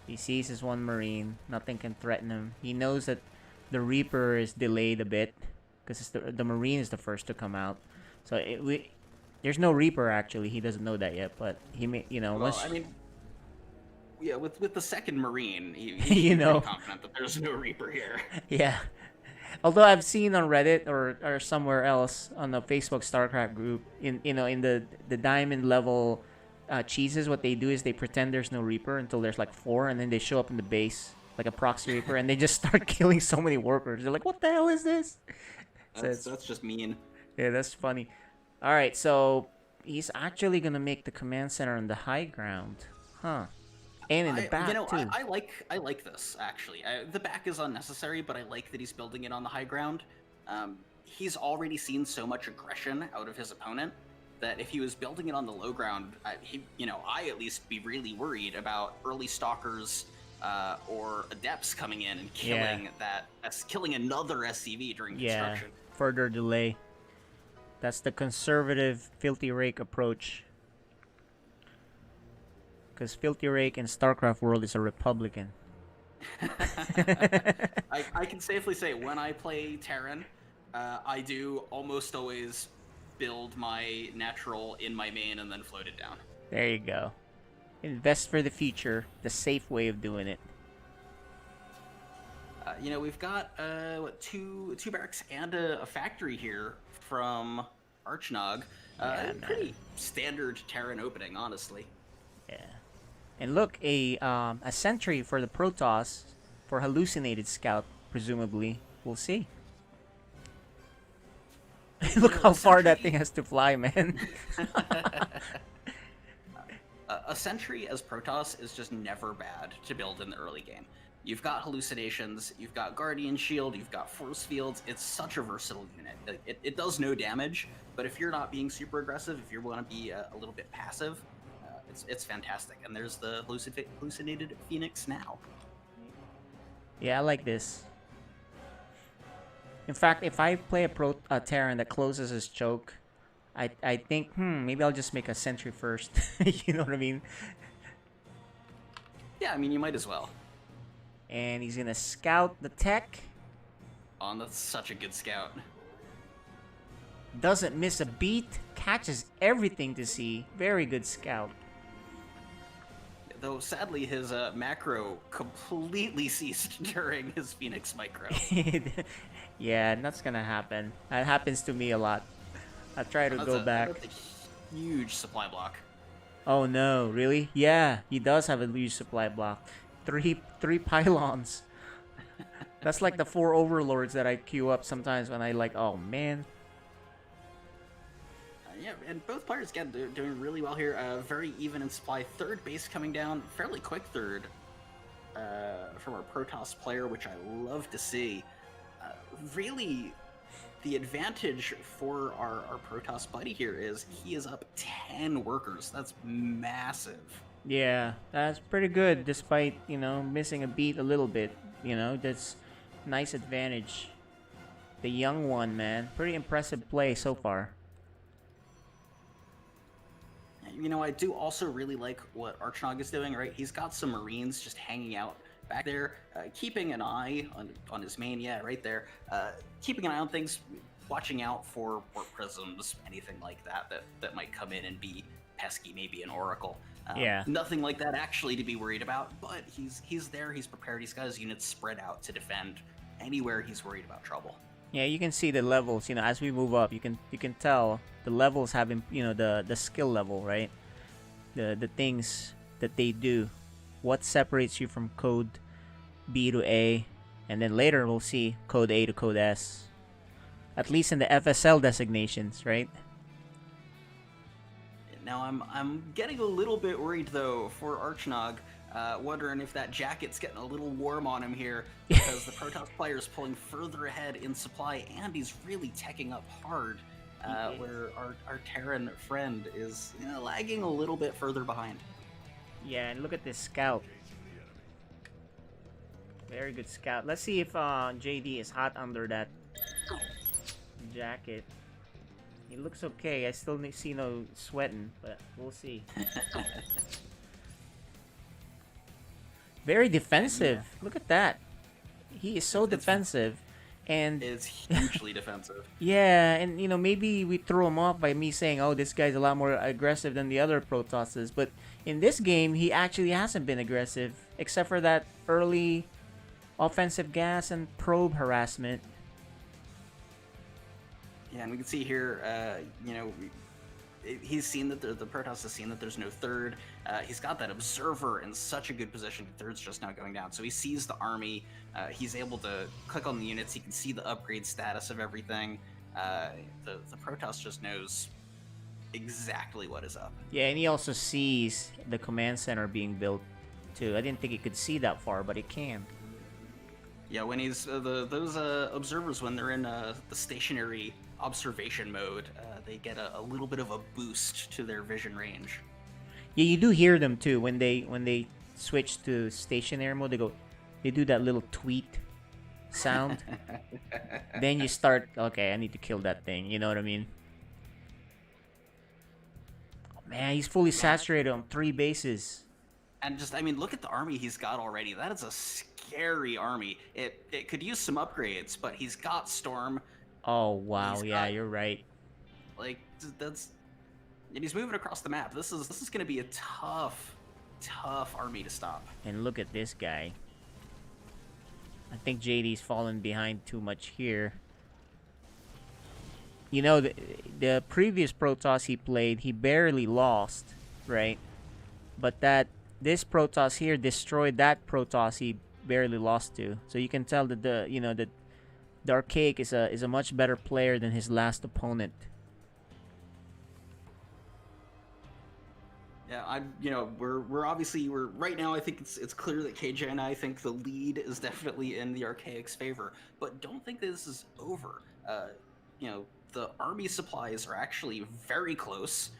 He sees his one Marine. Nothing can threaten him. He knows that the Reaper is delayed a bit because the Marine is the first to come out. So there's no Reaper actually. He doesn't know that yet, but he may, Well, I mean, yeah, with the second Marine, he's You know. pretty confident that there's no Reaper here. Yeah. Although I've seen on Reddit or somewhere else on the Facebook StarCraft group in the diamond level cheeses, what they do is they pretend there's no Reaper until there's like 4, and then they show up in the base like a proxy Reaper, and they just start killing so many workers. They're like, what the hell is this? That's just mean. Yeah, that's funny. All right, so he's actually gonna make the command center on the high ground, huh? And in the back too. I like this actually. The back is unnecessary, but I like that he's building it on the high ground. He's already seen so much aggression out of his opponent that if he was building it on the low ground, I at least be really worried about early stalkers or adepts coming in and killing another SCV during construction. Further delay. That's the conservative Filthy Rake approach. Because Filthy Rake in StarCraft World is a Republican. I can safely say when I play Terran, I do almost always build my natural in my main and then float it down. There you go. Invest for the future. The safe way of doing it. We've got two barracks and a factory here from Archnog. Pretty standard Terran opening, honestly. Yeah. And look, a sentry for the Protoss for hallucinated scout, presumably. We'll see. Look how far that thing has to fly, man. A sentry as Protoss is just never bad to build in the early game. You've got hallucinations, you've got Guardian Shield, you've got force fields. It's such a versatile unit. It does no damage, but if you're not being super aggressive, if you want to be a little bit passive, it's fantastic. And there's the hallucinated Phoenix now. Yeah, I like this. In fact, if I play a Terran that closes his choke, I think, maybe I'll just make a sentry first. You know what I mean? Yeah, I mean, you might as well. And he's gonna scout the tech. Oh, that's such a good scout. Doesn't miss a beat. Catches everything to see. Very good scout. Though, sadly, his macro completely ceased during his Phoenix micro. Yeah, that's gonna happen. That happens to me a lot. I try to go back. That's a huge supply block. Oh no, really? Yeah, he does have a huge supply block. Three pylons. That's like the 4 overlords that I queue up sometimes when I like, oh man. Yeah, and both players again doing really well here. Very even in supply. Third base coming down, fairly quick third from our Protoss player, which I love to see. Really, the advantage for our Protoss buddy here is he is up 10 workers. That's massive. Yeah, that's pretty good despite, missing a beat a little bit. That's nice advantage. The young one, man. Pretty impressive play so far. I do also really like what Archnog is doing, right? He's got some Marines just hanging out back there, keeping an eye on his main, yeah, right there. Keeping an eye on things, watching out for warp prisms, anything like that might come in and be pesky, maybe an Oracle. Yeah. Nothing like that actually to be worried about, but he's there, he's prepared, he's got his units spread out to defend anywhere he's worried about trouble. Yeah, you can see the levels. As we move up, you can tell the levels have, the skill level, right? The things that they do, what separates you from code B to A, and then later we'll see code A to code S. At least in the FSL designations, right? Now I'm getting a little bit worried though for Archnog. Wondering if that jacket's getting a little warm on him here, because the Protoss player is pulling further ahead in supply, and he's really teching up hard, where our Terran friend is lagging a little bit further behind. Yeah, and look at this scout. Very good scout. Let's see if JD is hot under that jacket. He looks okay. I still see no sweating, but we'll see. Very defensive. Look at that. He is so defensive. And it's hugely defensive. Yeah, and maybe we throw him off by me saying, oh, this guy's a lot more aggressive than the other Protosses. But in this game, he actually hasn't been aggressive, except for that early offensive gas and probe harassment. Yeah, and we can see here, he's seen that the Protoss has seen that there's no third. He's got that observer in such a good position. Third's just now going down, so he sees the army. He's able to click on the units. He can see the upgrade status of everything. The Protoss just knows exactly what is up. Yeah, and he also sees the command center being built too. I didn't think he could see that far, but it can. Yeah, when he's those observers, when they're in the stationary observation mode, they get a little bit of a boost to their vision range. Yeah, you do hear them too when they switch to stationary mode. They do that little tweet sound. Then you start, okay, I need to kill that thing. You know what I mean? Oh, man, he's fully saturated on 3 bases. And just, look at the army he's got already. That is a scary army. It could use some upgrades, but he's got Storm. Oh, wow. Yeah, you're right. And he's moving across the map. This is going to be a tough army to stop. And look at this guy. I think JD's fallen behind too much here. The previous Protoss he played, he barely lost, right? But this Protoss here destroyed that Protoss he barely lost to. So you can tell that the Archaic is a much better player than his last opponent. Yeah, we're obviously right now. I think it's clear that KJ and I think the lead is definitely in the Archaic's favor, but don't think this is over. The army supplies are actually very close.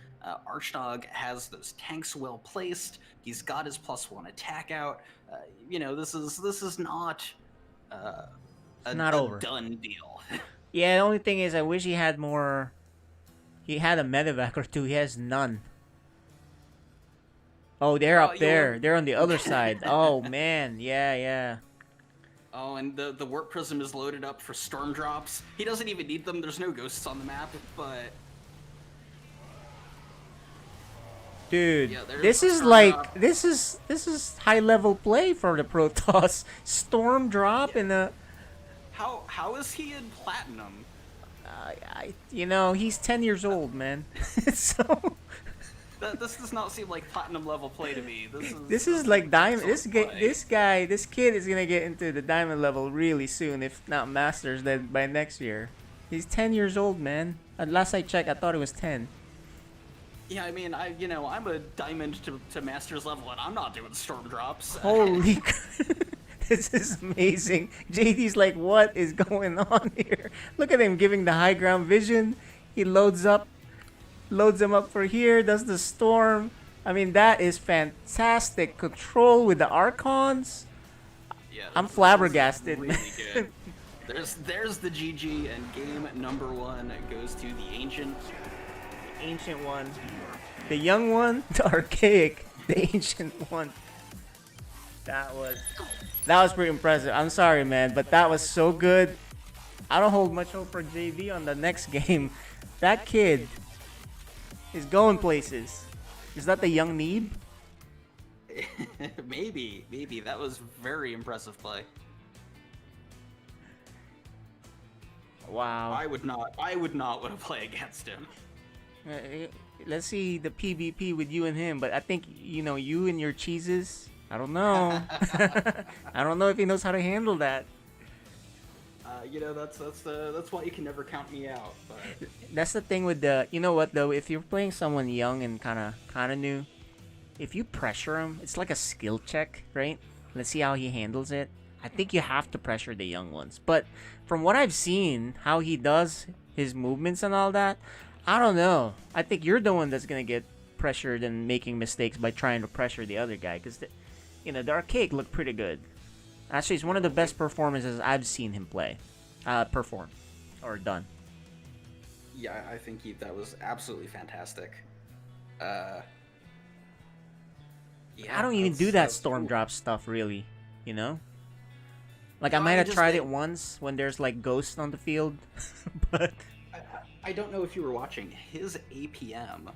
Archnog has those tanks well placed. He's got his +1 attack out. This is not not over. Done deal. Yeah, the only thing is I wish he had more. He had a medevac or two. He has none. Oh, they're up there. They're on the other side. Oh, man. Yeah. Oh, and the warp prism is loaded up for storm drops. He doesn't even need them. There's no ghosts on the map, but... Dude, Yeah, this is like... This is high-level play for the Protoss. Storm drop in a... How is he in platinum? He's 10 years old, man. So... This does not seem like platinum level play to me. This is like diamond. This kid is gonna get into the diamond level really soon, if not masters. Then by next year, he's 10 years old, man. Last I checked, I thought it was 10. Yeah, I mean, I'm a diamond to master's level, and I'm not doing storm drops. Holy this is amazing. JD's like, what is going on here? Look at him giving the high ground vision. He loads him up for here, does the storm. I mean, that is fantastic control with the Archons. Yeah, I'm this is flabbergasted. Really good. There's the GG, and game number 1 goes to the Ancient. The ancient one. The young one, the archaic, the ancient one. That was pretty impressive. I'm sorry, man, but that was so good. I don't hold much hope for JV on the next game. That kid is going places. Is that the young Neeb? Maybe that was very impressive play. Wow. I would not want to play against him. Let's see the PvP with you and him, but I think you and your cheeses. I don't know. I don't know if he knows how to handle that. That's why you can never count me out. But That's the thing with the. You know what though? If you're playing someone young and kind of new, if you pressure him, it's like a skill check, right? Let's see how he handles it. I think you have to pressure the young ones. But from what I've seen, how he does his movements and all that, I don't know. I think you're the one that's gonna get pressured and making mistakes by trying to pressure the other guy, because the archaic looked pretty good. Actually, it's one of the best performances I've seen him perform or done. yeah, I think that was absolutely fantastic. Yeah, I don't even do that that's storm cool. drop stuff really, Like I No, might I have just tried think- it once when there's like ghosts on the field, but I don't know if you were watching. His APM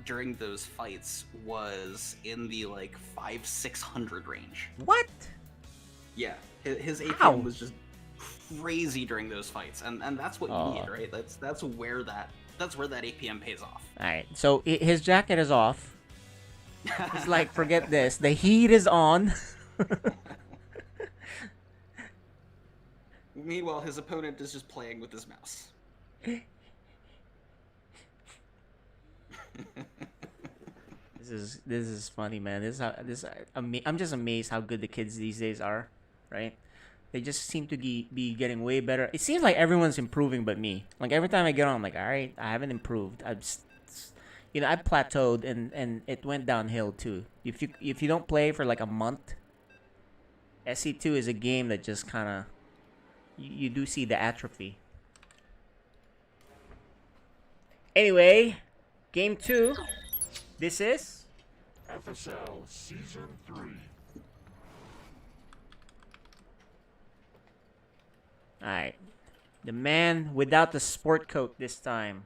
during those fights was in the like 500-600 range. what? Yeah, his APM How? was just crazy during those fights, and that's what you Oh. need, right? That's where that APM pays off. All right, so his jacket is off. It's like, forget this. The heat is on. Meanwhile, his opponent is just playing with his mouse. This is funny, man. I'm just amazed how good the kids these days are, right? They just seem to be getting way better. It seems like everyone's improving but me. Like every time I get on, I'm like, all right, I haven't improved. I plateaued and it went downhill too. If you don't play for like a month, SC2 is a game that just kind of you do see the atrophy. Anyway, game 2. This is FSL Season 3. alright. The man without the sport coat this time.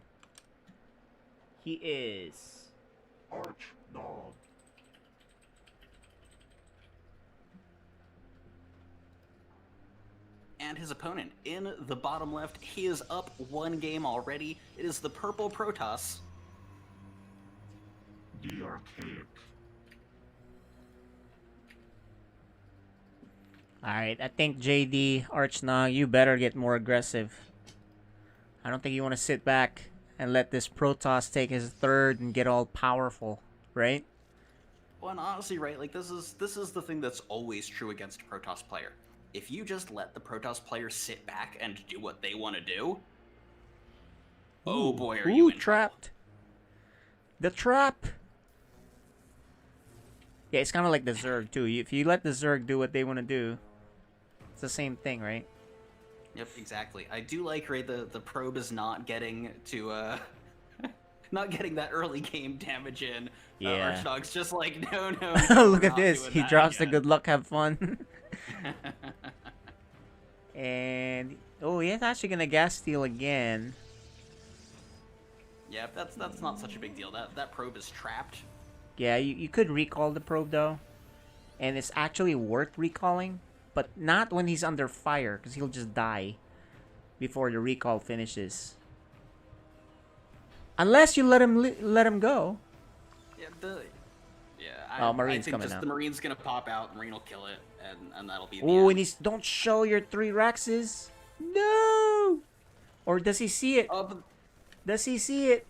He is Arch Nog. And his opponent in the bottom left, he is up 1 game already. It is the purple Protoss. The Archaic. alright. I think JD Archnog, you better get more aggressive. I don't think you want to sit back and let this Protoss take his third and get all powerful, right? Well, and honestly, right, like this is the thing that's always true against a Protoss player. If you just let the Protoss player sit back and do what they want to do, oh boy, are you in trouble. trapped. The trap. Yeah, it's kind of like the Zerg too. If you let the Zerg do what they want to do, it's the same thing, right? Yep, exactly. I do like, right, the probe is not getting to not getting that early game damage in. Yeah. Archdog's just like, no, Look we're at not this. doing He that drops the again. good luck, have fun. And he's actually gonna gas steal again. Yeah, that's not such a big deal. That probe is trapped. Yeah, you could recall the probe though, and it's actually worth recalling, but not when he's under fire, because he'll just die before the recall finishes. Unless you let him go. I Marine's think coming just out. the Marine's gonna pop out, Marine will kill it, and that'll be the Oh, end. and he's don't show your 3 Rexes. No. Or does he see it? But Does he see it?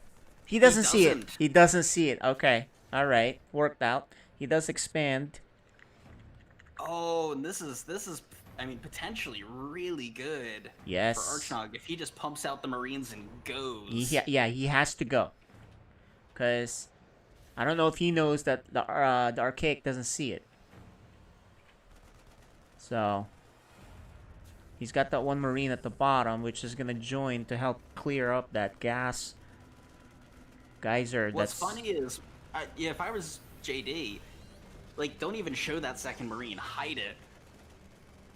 He doesn't see it. doesn't. He doesn't see it. Okay. All right. Worked out. He does expand. Oh, and this is I mean, potentially really good Yes. for Archnog if he just pumps out the Marines and goes. Yeah, he has to go. Cause I don't know if he knows that the Archaic doesn't see it. So he's got that one Marine at the bottom, which is gonna join to help clear up that gas geyser. What's funny is, yeah, if I was JD, like, don't even show that second Marine. Hide it.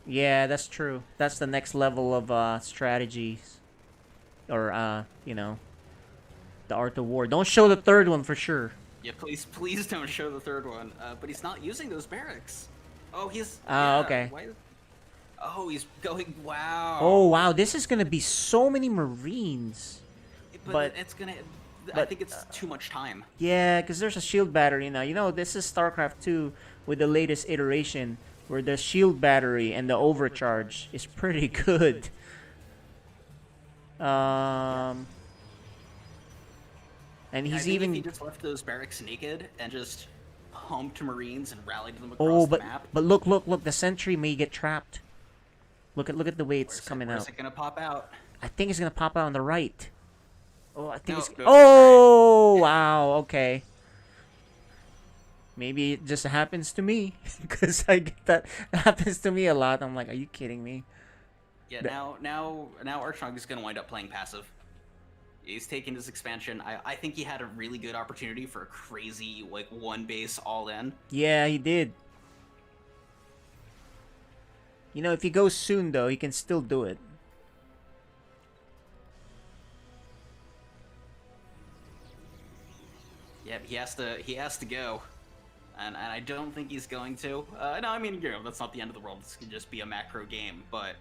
Yeah, that's true. That's the next level of strategies, or you know, the art of war. Don't show the third one for sure. Yeah, please don't show the third one. But he's not using those barracks. Oh, he's. Oh, yeah, okay. why- Oh, he's going. Wow. Oh wow, this is gonna be so many Marines. But it's gonna. I but- think it's too much time. Yeah, because there's a shield battery now. You know, this is StarCraft 2 with the latest iteration, where the shield battery and the overcharge is pretty good. And I he's think even. if he just left those barracks naked and just pumped Marines and rallied them Oh, across the map. but look! The sentry may get trapped. Look at the way it's coming Where's out. it gonna pop out? I think it's gonna pop out on the right. Oh, I think No, it's. no, Oh wow! Okay. Maybe it just happens to me, because I get that happens to me a lot. I'm like, are you kidding me? Yeah, now Archnog is gonna wind up playing passive. He's taking his expansion. I think he had a really good opportunity for a crazy, like, one base all in. Yeah, he did. You know, if he goes soon though, he can still do it. Yeah, he has to go. And I don't think he's going to. No, I mean, you know, that's not the end of the world. This could just be a macro game, but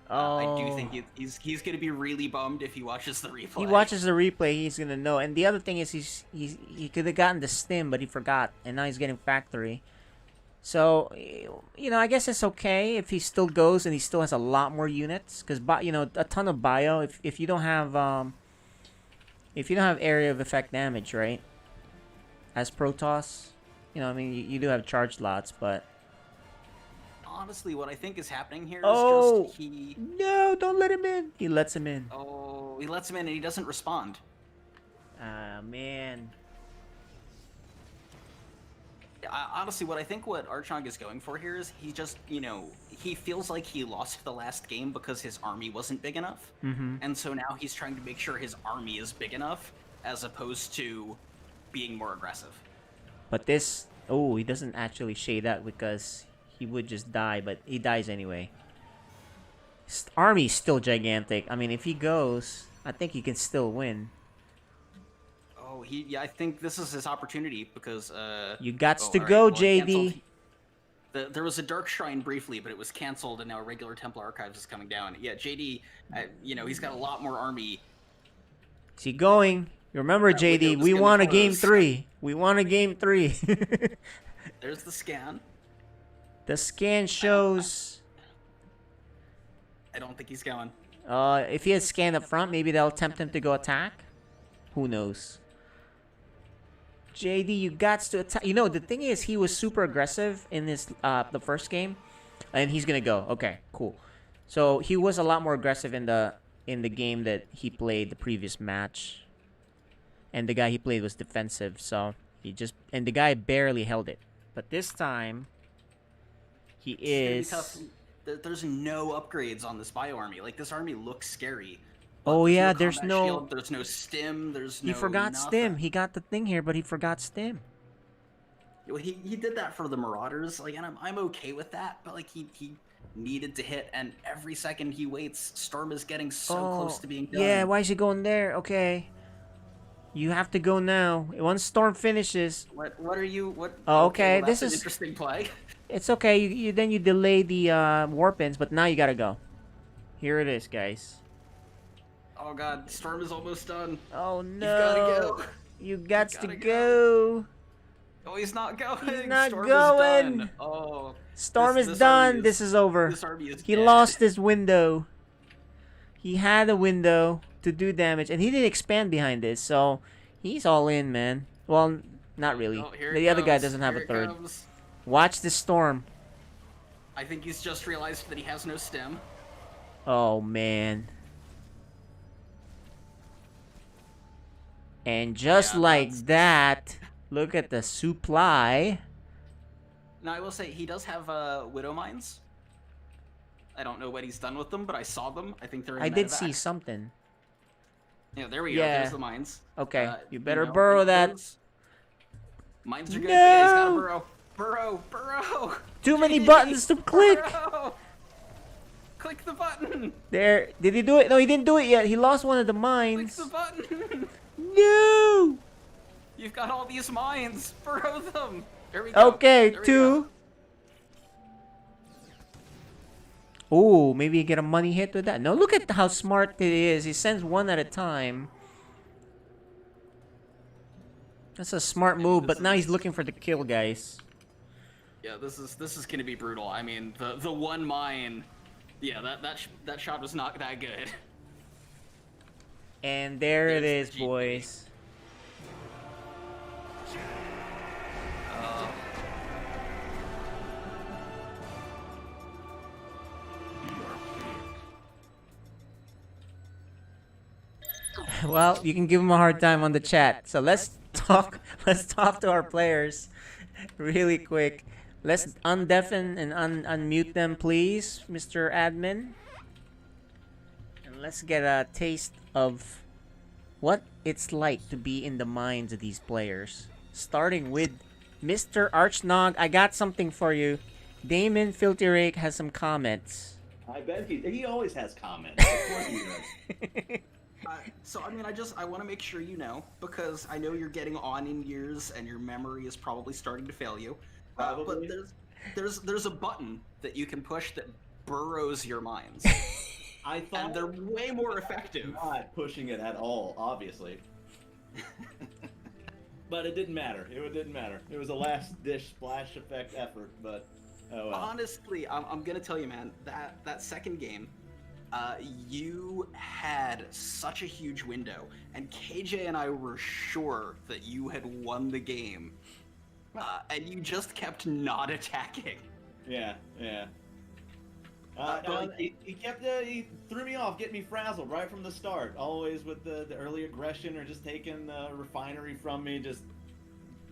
I do think he's going to be really bummed if he watches the replay. He watches the replay, he's gonna know. And the other thing is, he could have gotten the stim, but he forgot, and now he's getting factory. So, you know, I guess it's okay if he still goes and he still has a lot more units, because you know, a ton of bio. If you don't have area of effect damage, right? As Protoss, you know, I mean, you do have charge lots, but Honestly, what I think is happening here is Oh! just he... no, don't let him in. He lets him in. Oh, he lets him in and he doesn't respond. Ah, man. Honestly, what Archnog is going for here is he just, you know, he feels like he lost the last game because his army wasn't big enough. Mm-hmm. And so now he's trying to make sure his army is big enough as opposed to being more aggressive. But this, oh, he doesn't actually shade that because he would just die, but he dies anyway. His army's still gigantic. I mean, if he goes, I think he can still win. Oh, yeah, I think this is his opportunity because, You gots oh, to all go, right, well, it JD. canceled. There was a Dark Shrine briefly, but it was canceled, and now a regular Templar Archives is coming down. Yeah, JD, you know, he's got a lot more army. Is he going? Remember, That window JD, was we gonna want a game close. 3. We want a game 3. There's the scan. The scan shows... I don't think he's going. If he has scan up front, maybe they'll tempt him to go attack. Who knows? JD, you gots to attack. You know, the thing is, he was super aggressive in this the first game, and he's gonna go. Okay, cool. So he was a lot more aggressive in the game that he played the previous match, and the guy he played was defensive. So the guy barely held it. But this time, he It's is. gonna be tough. There's no upgrades on this bio army. Like, this army looks scary. Oh There's yeah, no there's combat no. shield, there's no stim. There's He no forgot nothing. stim. He got the thing here, but he forgot stim. Well, he did that for the Marauders. Like, and I'm okay with that. But like, he needed to hit, and every second he waits, Storm is getting so close to being done. Yeah, why is he going there? Okay. You have to go now. Once Storm finishes, What are you? What? Oh, okay, well, that's this an is- interesting play. it's okay. You then you delay the warpins, but now you gotta go. Here it is, guys. Oh god, Storm is almost done. Oh He's no! gotta go. You got to gotta go. Oh, he's not going. He's not Storm going. Is done. Oh, Storm This- is this army done. is- This is over. this army is He dead. lost his window. He had a window to do damage, and he didn't expand behind this, so He's all in, man. Well, not really. Oh, here The it other guy comes. doesn't have Here a it third. comes. Watch the storm. I think he's just realized that he has no stem. Oh, man. And just Yeah, like that's- that, look at the supply. Now, I will say, he does have Widow Mines. I don't know what he's done with them, but I saw them. I think they're in I did medevac. see something. Yeah, there we go. Yeah. There's the mines. Okay, you better know, burrow that. those- Mines are good. No! But yeah, he's gotta burrow. Burrow. Burrow. Too many JD, buttons to click. burrow! Click the button. There. Did he do it? No, he didn't do it yet. He lost one of the Click mines. the button. No! You've got all these mines. Burrow them. There we go. Okay, There we 2. Ooh, maybe you get a money hit with that. No, look at how smart it is. He sends one at a time. That's a smart move, but now he's looking for the kill, guys. Yeah, this is gonna be brutal. I mean, the one mine, yeah, that shot was not that good. And there it There's is, the GG. boys. Well, you can give him a hard time on the chat. So let's talk. Let's talk to our players, really quick. Let's undeafen and unmute them, please, Mr. Admin. And let's get a taste of what it's like to be in the minds of these players. Starting with Mr. Archnog, I got something for you. Damon Filthy Rake has some comments. I bet he always has comments. Of course he does. So I mean, I want to make sure you know, because I know you're getting on in years and your memory is probably starting to fail you. But Probably. there's a button that you can push that burrows your mines, I thought and they're way more effective. not pushing it at all, obviously. But it didn't matter. It didn't matter. It was a last-ditch splash effect effort, but oh well. Honestly, I'm gonna tell you, man, that second game, you had such a huge window, and KJ and I were sure that you had won the game, and you just kept not attacking. Yeah. But, No, like, he kept he threw me off, getting me frazzled right from the start. Always with the early aggression or just taking the refinery from me, just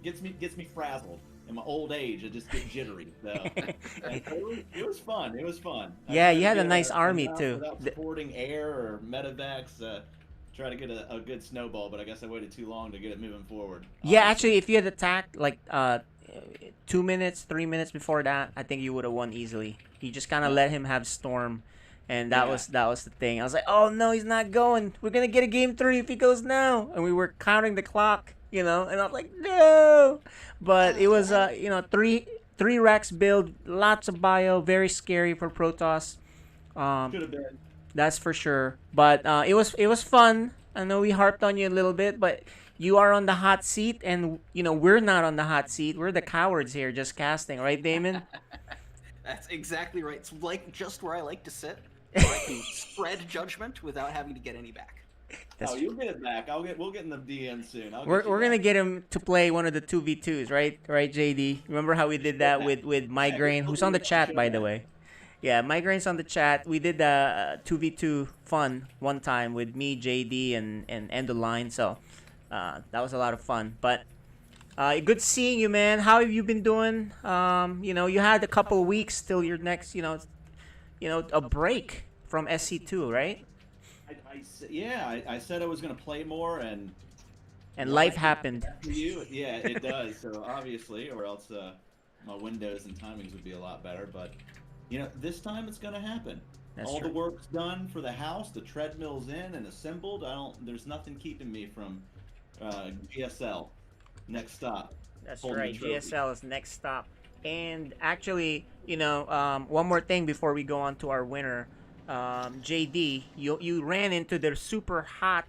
gets me frazzled. In my old age, I just get jittery. So it was fun. It was fun. I Yeah, tried you to had a get nice army, enough too. Without supporting air or medevacs, try to get a good snowball, but I guess I waited too long to get it moving forward. Yeah, honestly. actually, if you had attacked like 2 minutes, 3 minutes before that, I think you would have won easily. You just kind of let him have storm, and that Yeah. was the thing. I was like, oh no, he's not going. We're gonna get a game 3 if he goes now, and we were counting the clock, and I was like, no. But it was three Rex build, lots of bio, very scary for Protoss. Could have been. That's for sure. But it was fun. I know we harped on you a little bit, but you are on the hot seat, and we're not on the hot seat. We're the cowards here, just casting, right, Damon? That's exactly right. It's like just where I like to sit, where I can spread judgment without having to get any back. That's You'll get it back. We'll get in the DN soon. We're gonna get him to play one of the 2v2s, right? Right, JD? Remember how we did that with Migraine, who's on the chat, by the way? Yeah, Migraine's on the chat. We did the 2v2 fun one time with me, JD, and End of Line. So that was a lot of fun. But good seeing you, man. How have you been doing? You had a couple of weeks till your next, a break from SC2, right? I said I was going to play more, and life happened. For you, yeah, it does. So obviously, or else my windows and timings would be a lot better. But this time it's going to happen. That's All true. the work's done for the house. The treadmill's in and assembled. There's nothing keeping me from GSL. Next stop. That's Holding the right. trophy. GSL is next stop. And actually, one more thing before we go on to our winner. JD, you ran into the super hot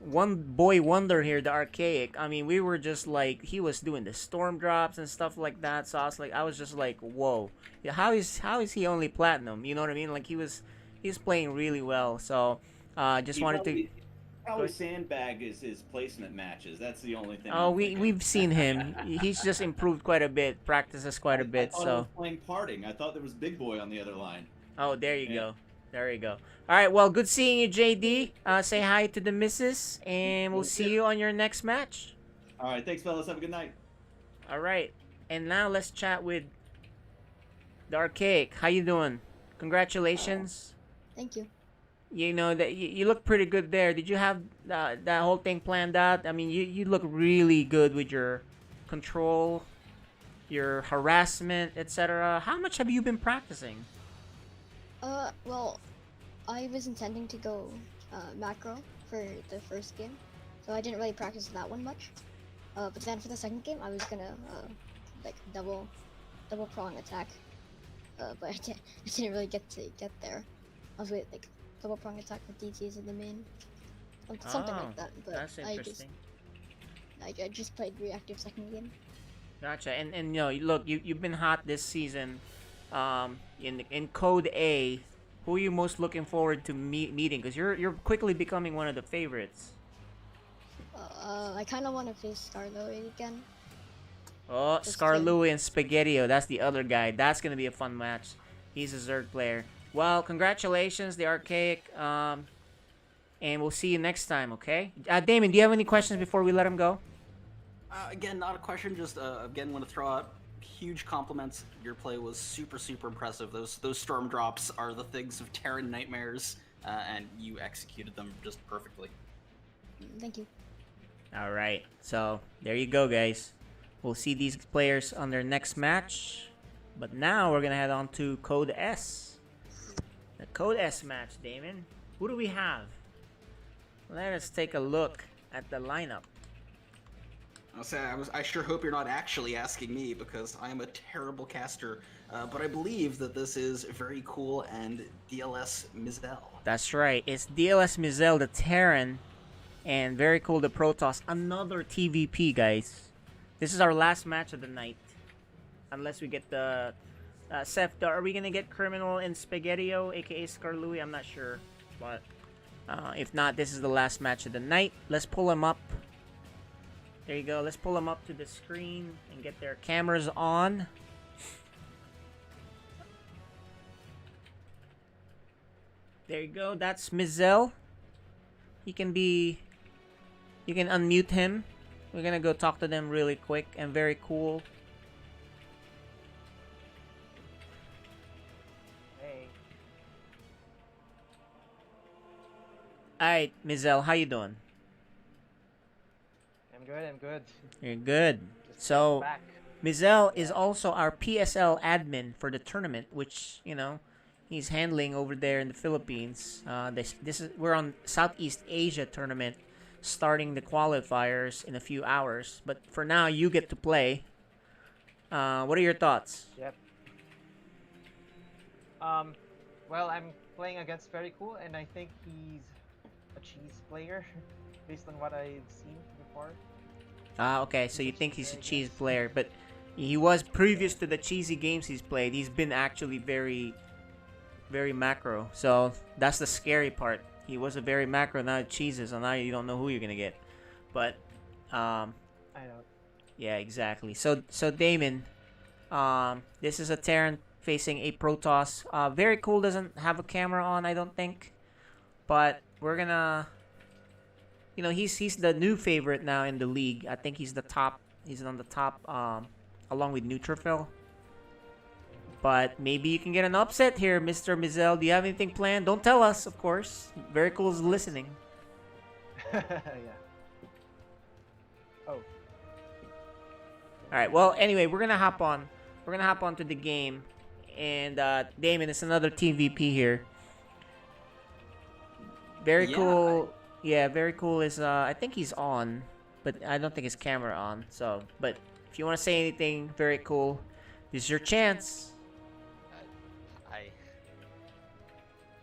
one boy wonder here, the Archaic. I mean, we were just like, he was doing the storm drops and stuff like that. So I was just like, whoa, yeah, how is he only platinum? You know what I mean? Like he's playing really well. So just He wanted probably- to. always sandbag his placement matches. That's the only thing. Oh, I'm thinking. we've seen him. He's just improved quite a bit. Practices quite a I bit. thought I was So, playing parting. I thought there was Big Boy on the other line. oh, there you Yeah. go. There you go. All right. Well, good seeing you, JD. Say hi to the missus, and we'll see you on your next match. All right, thanks, fellas. Have a good night. All right. And now let's chat with the Archaic. How you doing? Congratulations. Thank you. You know that you look pretty good there. Did you have that whole thing planned out? I mean, you look really good with your control, your harassment, etc. How much have you been practicing? Well, I was intending to go macro for the first game, so I didn't really practice that one much. But then for the second game, I was gonna like double prong attack. But I didn't really get there. I was with like double prong attack with DTs in the main, something like that. But That's interesting. I just played reactive second game. Gotcha. And you know, look, you've been hot this season. In Code A, who are you most looking forward to meeting? Because you're quickly becoming one of the favorites. I kind of want to face Scarloy again. Oh, Just Scarlui and Spaghettio. That's the other guy. That's gonna be a fun match. He's a Zerg player. Well, congratulations, the Archaic. And we'll see you next time. Okay. Damon, do you have any questions before we let him go? Again, not a question. Just again, want to throw out huge compliments. Your play was super impressive. Those storm drops are the things of Terran nightmares, and you executed them just perfectly. Thank you. All right. So there you go, guys. We'll see these players on their next match. But now we're gonna head on to Code S. The Code S match, Damon. Who do we have? Let us take a look at the lineup. I'll say I sure hope you're not actually asking me because I am a terrible caster. But I believe that this is very cool and DLS Mizel. That's right. It's DLS Mizel, the Terran, and very cool, the Protoss. Another TVP, guys. This is our last match of the night. Unless we get the... Seth, are we going to get Criminal and Spaghettio, aka Scarlui? I'm not sure. But if not, this is the last match of the night. Let's pull them up. There you go. Let's pull them up to the screen and get their cameras on. There you go. That's Mizel. He can be... You can unmute him. We're gonna go talk to them really quick and very cool. Hey. Alright, Mizel, how you doing? I'm good. You're good. Just So, back. Mizel is also our PSL admin for the tournament, which, you know, he's handling over there in the Philippines. We're on Southeast Asia tournament, starting the qualifiers in a few hours. But for now, you get to play. What are your thoughts? Yep. Well, I'm playing against Very Cool, and I think he's a cheese player, based on what I've seen before. Okay, so you think he's a cheese player, but he was previous to the cheesy games he's played. He's been actually very macro. So that's the scary part. He was a very macro, now it cheeses, so now you don't know who you're gonna get. But I know. yeah, exactly. So Damon, this is a Terran facing a Protoss. Very Cool doesn't have a camera on, I don't think. But we're gonna, you know, he's the new favorite now in the league. I think he's the top. He's on the top, along with Neutrophil. But maybe you can get an upset here, Mr. Mizel. Do you have anything planned? Don't tell us, of course. Very Cool is listening. Yeah. Oh. All right. Well, anyway, we're gonna hop on. We're gonna hop onto the game, and Damon, it's another TVP here. Very Yeah, Cool. Yeah, Very Cool is. I think he's on, but I don't think his camera on. So, but if you want to say anything, Very Cool, this is your chance. Hi.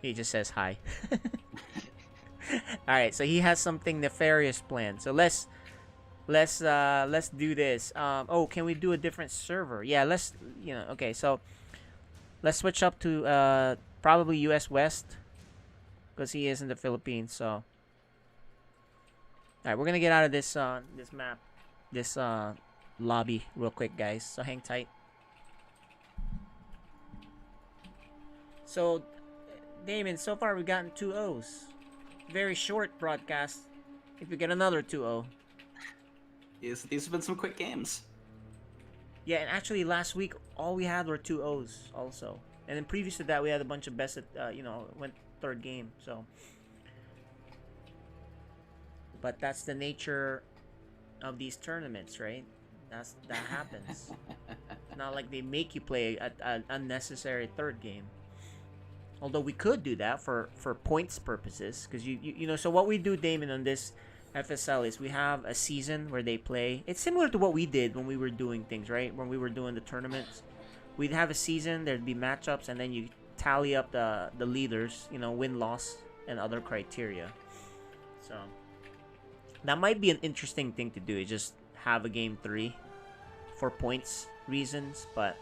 He just says hi. All right, so he has something nefarious planned. So let's do this. Oh, can we do a different server? Yeah, okay, so let's switch up to probably US West because he is in the Philippines. So All right, we're gonna get out of this this map, this lobby real quick, guys. So hang tight. So, Damon, so far we've gotten 2 O's. Very short broadcast. If we get another 2-0. These have been some quick games. Yeah, and actually last week all we had were 2 O's also, and then previous to that we had a bunch of best at went third game. So, but that's the nature of these tournaments, right? That happens. Not like they make you play an unnecessary third game. Although we could do that for points purposes, because you know. So what we do, Damon, on this FSL is we have a season where they play. It's similar to what we did when we were doing things, right? When we were doing the tournaments, we'd have a season. There'd be matchups, and then you tally up the leaders, win, loss, and other criteria. So that might be an interesting thing to do. Is just have a game 3 for points reasons, but.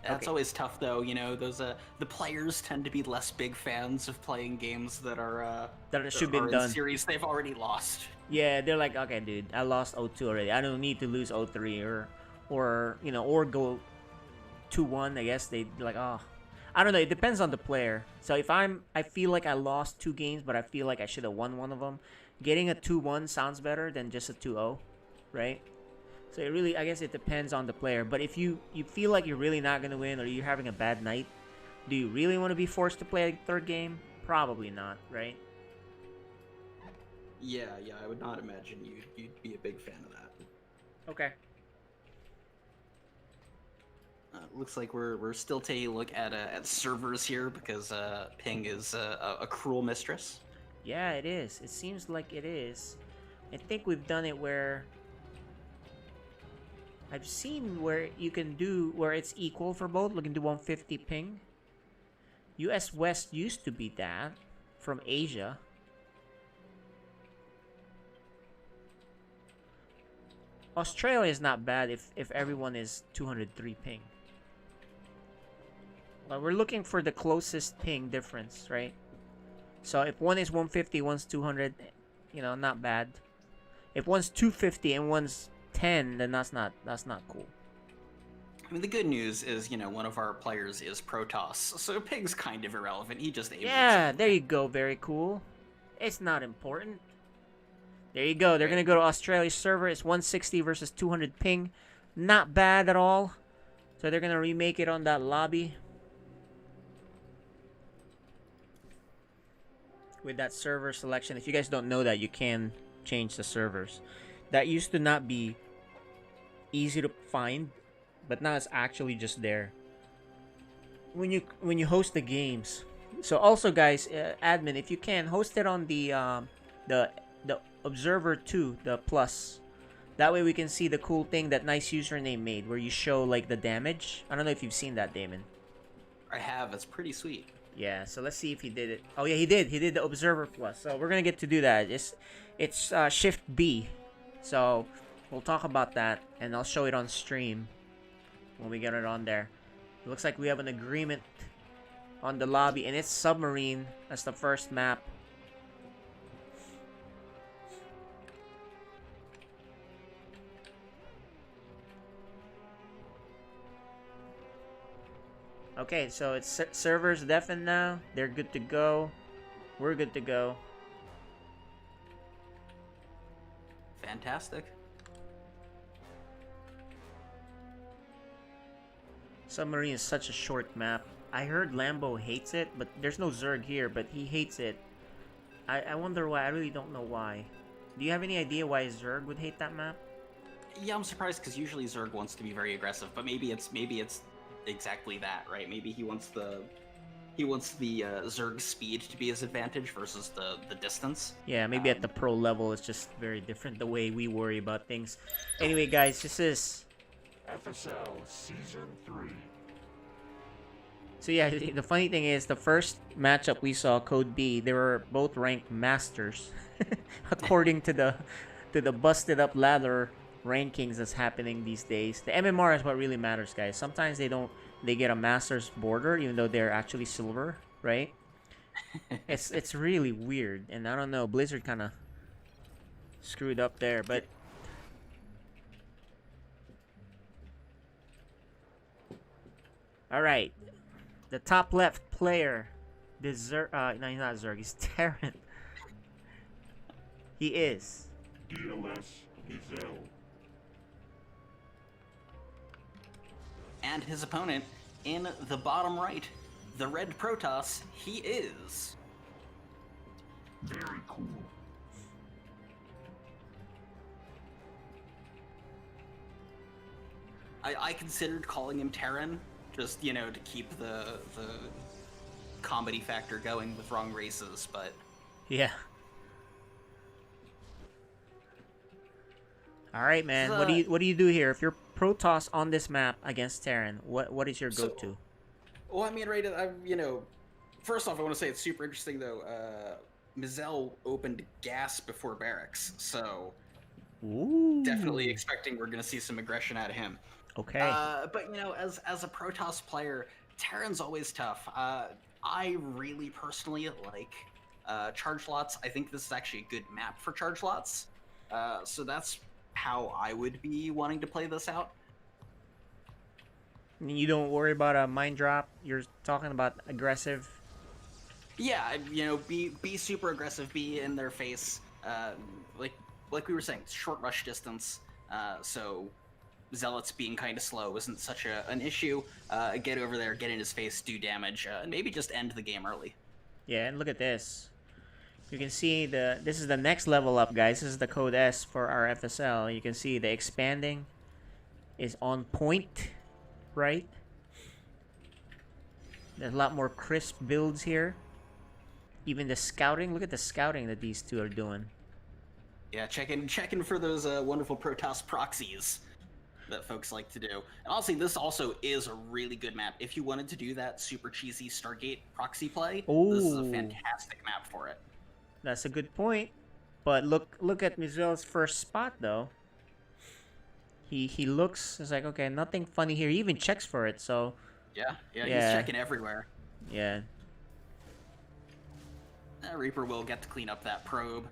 That's always tough, though. Those the players tend to be less big fans of playing games that are that should be in done. Series they've already lost. Yeah, they're like, okay, dude, I lost 0-2 already. I don't need to lose 0-3 or go 2-1. I guess they like, oh, I don't know. It depends on the player. So if I feel like I lost 2 games, but I feel like I should have won one of them. Getting a 2-1 sounds better than just a 2-0, right? So it really, I guess it depends on the player. But if you feel like you're really not going to win or you're having a bad night, do you really want to be forced to play a third game? Probably not, right? Yeah, I would not imagine you'd be a big fan of that. Okay. Looks like we're still taking a look at servers here because ping is a cruel mistress. Yeah, it is. It seems like it is. I think we've done it where... I've seen where you can do where it's equal for both. We can do 150 ping. US West used to be that from Asia. Australia is not bad if everyone is 203 ping. Well, we're looking for the closest ping difference, right? So if one is 150, one's 200, not bad. If one's 250 and one's 10, then that's not cool. I mean, the good news is, one of our players is Protoss, so ping's kind of irrelevant. He just aims. Yeah, there you go. Very cool. It's not important. There you go. They're gonna go to Australia's server. It's 160 versus 200 ping. Not bad at all. So they're gonna remake it on that lobby with that server selection. If you guys don't know that, you can change the servers. That used to not be easy to find, but now it's actually just there when you host the games. So also, guys, admin, if you can host it on the Observer 2, the plus. That way we can see the cool thing that Nice Username made, where you show like the damage. I don't know if you've seen that, Damon. I have. It's pretty sweet. Yeah, so let's see if he did it. Oh yeah, he did. He did the Observer Plus. So we're gonna get to do that. It's Shift B. So we'll talk about that, and I'll show it on stream when we get it on there. It looks like we have an agreement on the lobby, and it's Submarine as the first map. Okay, so it's servers deafened now. They're good to go. We're good to go. Fantastic. Submarine is such a short map. I heard Lambo hates it, but there's no Zerg here, but he hates it. I wonder why. I really don't know why. Do you have any idea why Zerg would hate that map? Yeah, I'm surprised because usually Zerg wants to be very aggressive, but maybe it's exactly that, right? Maybe he wants the Zerg speed to be his advantage versus the distance. Yeah, maybe at the pro level it's just very different the way we worry about things. Anyway, guys, this is FSL Season 3. So yeah, the funny thing is the first matchup we saw, Code B, they were both ranked masters according to the busted up ladder rankings that's happening these days. The MMR is what really matters, guys. Sometimes they get a master's border even though they're actually silver, right? It's really weird, and I don't know. Blizzard kind of screwed up there, but all right. The top left player, no, he's not Zerg. He's Terran. He is. DLS Hazel. And his opponent in the bottom right, the red Protoss, he is. Very cool. I considered calling him Terran, just, you know, to keep the comedy factor going with wrong races, but Yeah. All right, man. What do you do here? If you're Protoss on this map against Terran, what is your go-to? Well, I mean, right, you know, first off, I want to say it's super interesting, though. Mizel opened gas before barracks, so Ooh. definitely expecting we're going to see some aggression out of him. Okay. But, you know, as a Protoss player, Terran's always tough. I really personally like charge lots. I think this is actually a good map for charge lots. So that's how I would be wanting to play this out. You don't worry about a mine drop. You're talking about aggressive. Yeah, you know, be super aggressive, be in their face. Like we were saying, short rush distance. So Zealots being kind of slow isn't such an issue. Get over there, get in his face, do damage, and maybe just end the game early. Yeah, and look at this. You can see this is the next level up, guys. This is the code S for our FSL. You can see the expanding is on point, right? There's a lot more crisp builds here. Even the scouting, look at the scouting that these two are doing. Yeah, checking for those wonderful Protoss proxies that folks like to do. And honestly, this also is a really good map. If you wanted to do that super cheesy Stargate proxy play, this is a fantastic map for it. That's a good point. But look at Mizel's first spot though. He looks, it's like, okay, nothing funny here. He even checks for it, so yeah, he's checking everywhere. Yeah. Reaper will get to clean up that probe.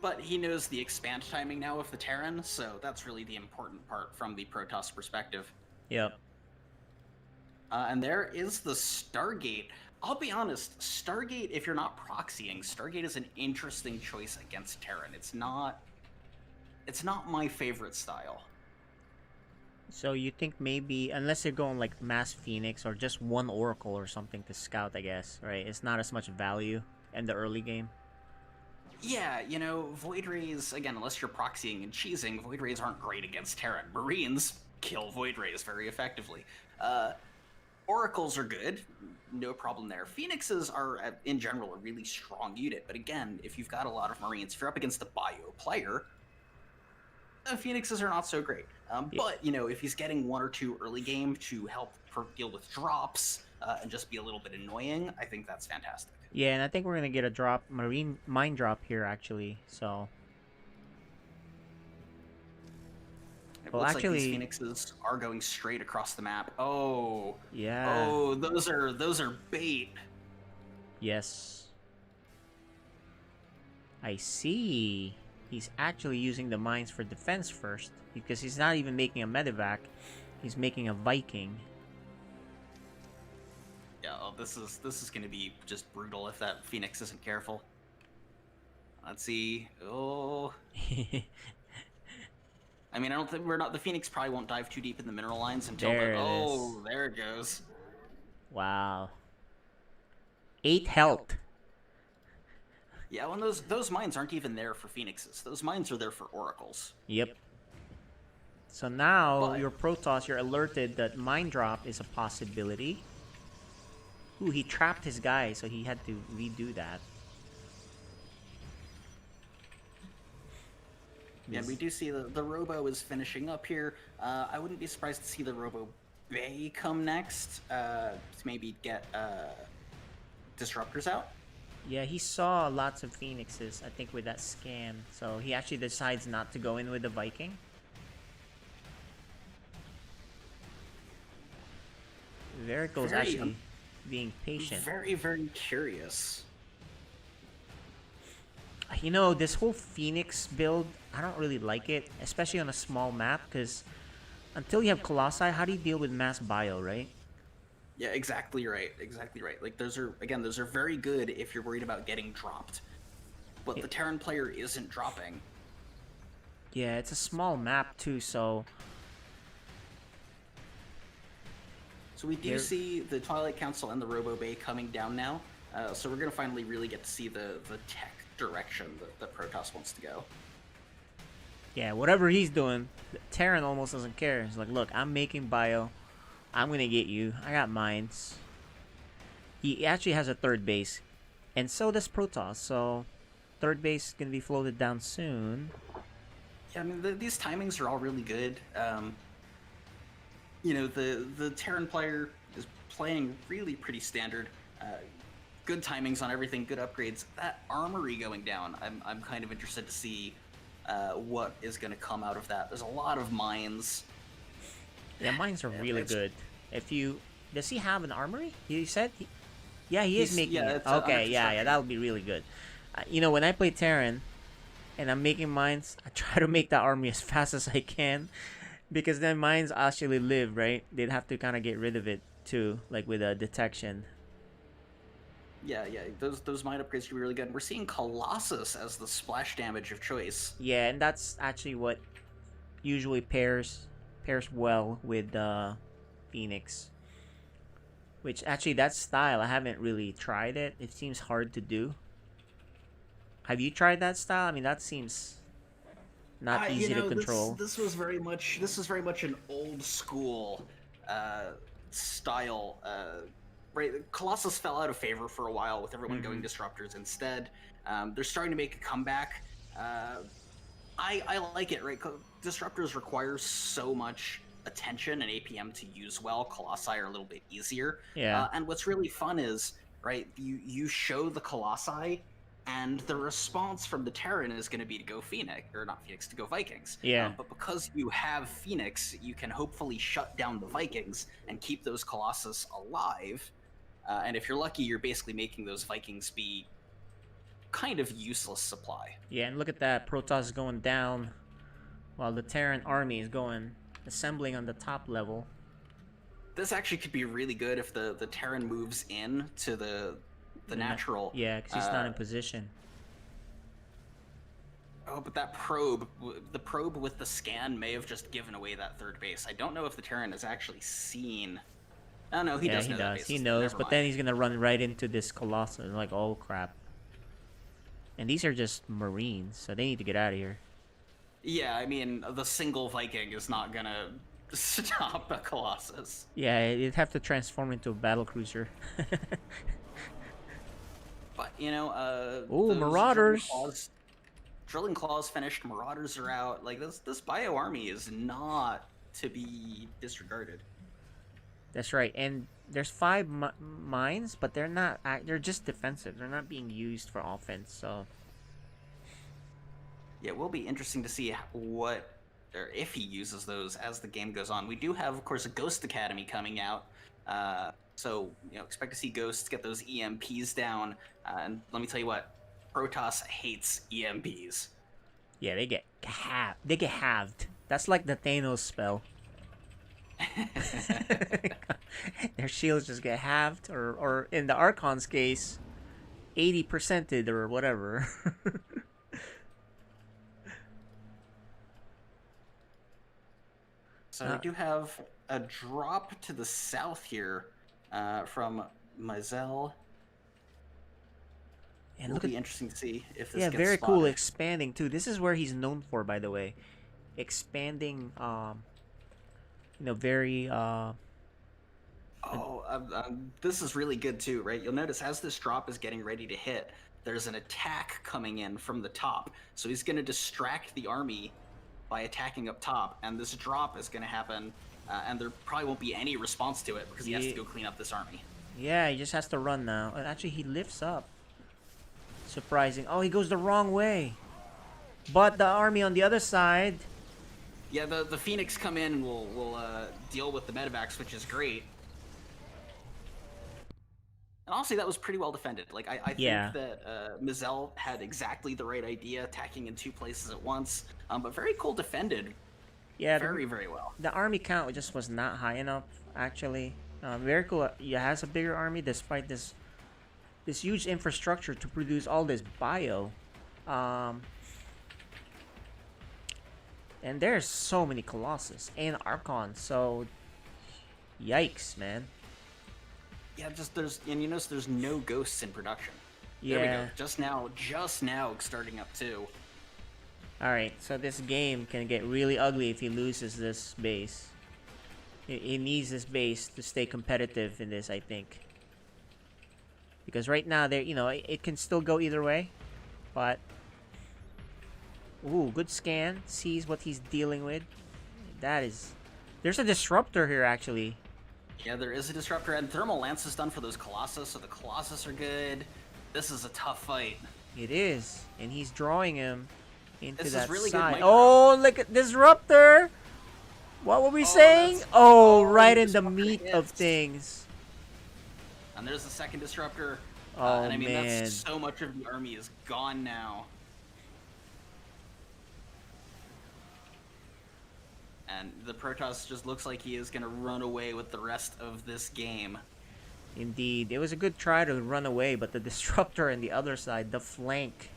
But he knows the expand timing now of the Terran, so that's really the important part from the Protoss perspective. Yep. And there is the Stargate. I'll be honest, Stargate, if you're not proxying, Stargate is an interesting choice against Terran. It's not my favorite style. So you think maybe, unless they're going like Mass Phoenix or just one Oracle or something to scout, I guess, right? It's not as much value in the early game. Yeah, you know, Void Rays, again, unless you're proxying and cheesing, Void Rays aren't great against Terran. Marines kill Void Rays very effectively. Oracles are good, no problem there. Phoenixes are, in general, a really strong unit, but again, if you've got a lot of Marines, if you're up against a bio player, Phoenixes are not so great. But, you know, if he's getting one or two early game to help deal with drops and just be a little bit annoying, I think that's fantastic. Yeah, and I think we're going to get a marine mine drop here, actually, so. It looks like these Phoenixes are going straight across the map. Oh. Yeah. Oh, those are bait. Yes. I see. He's actually using the mines for defense first, because he's not even making a medevac. He's making a Viking. Yeah, this is going to be just brutal if that Phoenix isn't careful. Let's see. Oh. I mean, I don't think the Phoenix probably won't dive too deep in the mineral lines until there it goes. Wow. 8 health. Yeah, when those mines aren't even there for Phoenixes. Those mines are there for Oracles. Yep. So now your Protoss, you're alerted that mine drop is a possibility. Ooh, he trapped his guy, so he had to redo that. Yeah, we do see the Robo is finishing up here. I wouldn't be surprised to see the Robo Bay come next to maybe get disruptors out. Yeah, he saw lots of Phoenixes, I think, with that scan. So he actually decides not to go in with the Viking. There it goes, actually. being patient. Very, very curious. You know, this whole Phoenix build, I don't really like it, especially on a small map, because until you have Colossi, how do you deal with mass bio, right? Yeah, exactly right. Exactly right. Like those are very good if you're worried about getting dropped. But Yeah. the Terran player isn't dropping. Yeah, it's a small map too, so So we do see the Twilight Council and the Robo Bay coming down now. So we're gonna finally really get to see the tech direction that Protoss wants to go. yeah, whatever he's doing, Terran almost doesn't care. He's like, look, I'm making bio. I'm gonna get you. I got mines. He actually has a third base. And so does Protoss, so third base is gonna be floated down soon. Yeah, I mean these timings are all really good. You know, the Terran player is playing really pretty standard. Good timings on everything, good upgrades. That armory going down, I'm kind of interested to see what is going to come out of that. There's a lot of mines. Yeah, mines are really It's- good. If you does he have an armory? He said, yeah, he is He's- making yeah, it. it's under Okay, yeah, construction. that'll be really good. You know, when I play Terran and I'm making mines, I try to make that army as fast as I can, because then mines actually live, right? They'd have to kind of get rid of it too, like with a detection. Yeah, those mine upgrades should be really good. We're seeing Colossus as the splash damage of choice. Yeah, and that's actually what usually pairs well with Phoenix. Which actually, that style I haven't really tried it. It seems hard to do. Have you tried that style? I mean, that seems not easy to control. This was very much an old school style. Right, Colossus fell out of favor for a while with everyone going disruptors instead. They're starting to make a comeback. I like it. Right, disruptors require so much attention and APM to use well. Colossi are a little bit easier. Yeah. And what's really fun is, right, you show the Colossi, and the response from the Terran is going to be to go Phoenix, or not Phoenix, to go Vikings. Yeah. But because you have Phoenix, you can hopefully shut down the Vikings and keep those Colossus alive. And if you're lucky, you're basically making those Vikings be kind of useless supply. Yeah, and look at that. Protoss is going down while the Terran army is going assembling on the top level. This actually could be really good if the Terran moves in to the natural. Yeah, because he's not in position. Oh, but that probe, the probe with the scan may have just given away that third base. I don't know if the Terran has actually seen. Oh no, he Yeah, does. he know that does. base He is- knows, never but mind. then he's gonna run right into this Colossus. Like, oh crap. And these are just Marines, so they need to get out of here. Yeah, I mean, the single Viking is not gonna stop a Colossus. Yeah, you'd have to transform into a battle cruiser. But you know, Ooh, those Marauders. Drilling claws finished. Marauders are out. Like this bio army is not to be disregarded. That's right. And there's 5 mines, but they're not. They're just defensive. They're not being used for offense. So Yeah, it will be interesting to see what, or if he uses those as the game goes on. We do have, of course, a Ghost Academy coming out. So, you know, expect to see Ghosts get those EMPs down. And let me tell you what, Protoss hates EMPs. yeah, they get halved. They get halved. That's like the Thanos spell. Their shields just get halved, or in the Archon's case, 80%ed or whatever. So we do have a drop to the south here from Mizell. And It'll look be at, interesting to see if this yeah, gets very spotted. cool. Expanding too. This is where he's known for, by the way. Expanding, you know, very This is really good too, right? You'll notice as this drop is getting ready to hit, there's an attack coming in from the top. So he's going to distract the army by attacking up top, and this drop is going to happen, and there probably won't be any response to it because he has to Yeah. go clean up this army. Yeah, he just has to run now. And actually, he lifts up. Surprising. Oh, he goes the wrong way. But the army on the other side. Yeah, the Phoenix come in and will deal with the medevacs, which is great. honestly, that was pretty well defended. Like, I think Yeah. that Mizell had exactly the right idea, attacking in 2 places at once. But very cool defended. Yeah, Very, very well. the army count just was not high enough, actually. Very cool. He has a bigger army despite this huge infrastructure to produce all this bio. And there's so many Colossus and Archons, so yikes, man. Yeah, and you notice there's no ghosts in production. Yeah. There we go. Just now starting up too. Alright, so this game can get really ugly if he loses this base. He needs this base to stay competitive in this, I think. Because right now, it can still go either way. But, ooh, good scan. Sees what he's dealing with. There's a disruptor here, actually. Yeah, there is a disruptor, and Thermal Lance is done for those Colossus, so the Colossus are good. This is a tough fight. It is. And he's drawing him into This that is really side. good micro. Oh, look at disruptor! What were we saying? Right in the meat of things. And there's the second disruptor. Oh, and I mean, man. that's so much of the army is gone now. And the Protoss just looks like he is going to run away with the rest of this game. Indeed. It was a good try to run away, but the disruptor on the other side, the flank,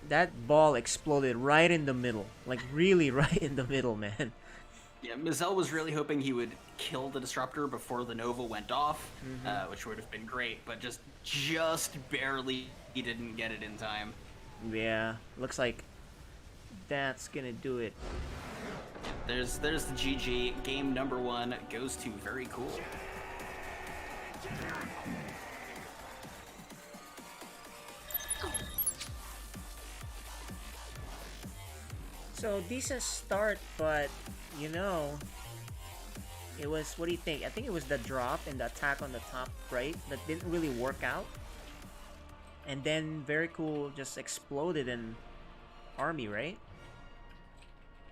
that ball exploded right in the middle. Like, really right in the middle, man. Yeah, Mizell was really hoping he would kill the disruptor before the Nova went off, which would have been great, but just barely he didn't get it in time. Yeah, looks like that's gonna do it. There's the GG. Game number 1 goes to Very Cool. So, decent start, but, it was, what do you think? I think it was the drop and the attack on the top right that didn't really work out. And then Very Cool just exploded in army, right?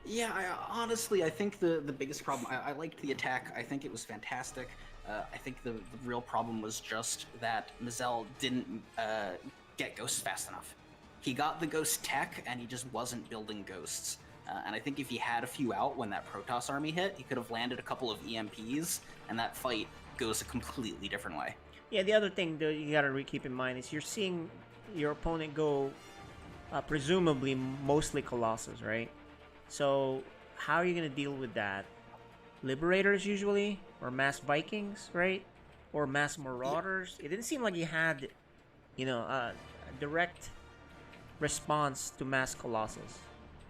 Yeah, honestly, I think the biggest problem, I liked the attack. I think it was fantastic. I think the real problem was just that Mizell didn't get ghosts fast enough. He got the ghost tech, and he just wasn't building ghosts. And I think if he had a few out when that Protoss army hit, he could have landed a couple of EMPs, and that fight goes a completely different way. Yeah, the other thing that you gotta keep in mind is you're seeing your opponent go, presumably, mostly Colossus, right? So, how are you gonna deal with that? Liberators, usually? Or Mass Vikings, right? Or Mass Marauders? It didn't seem like he had, a direct response to Mass Colossus.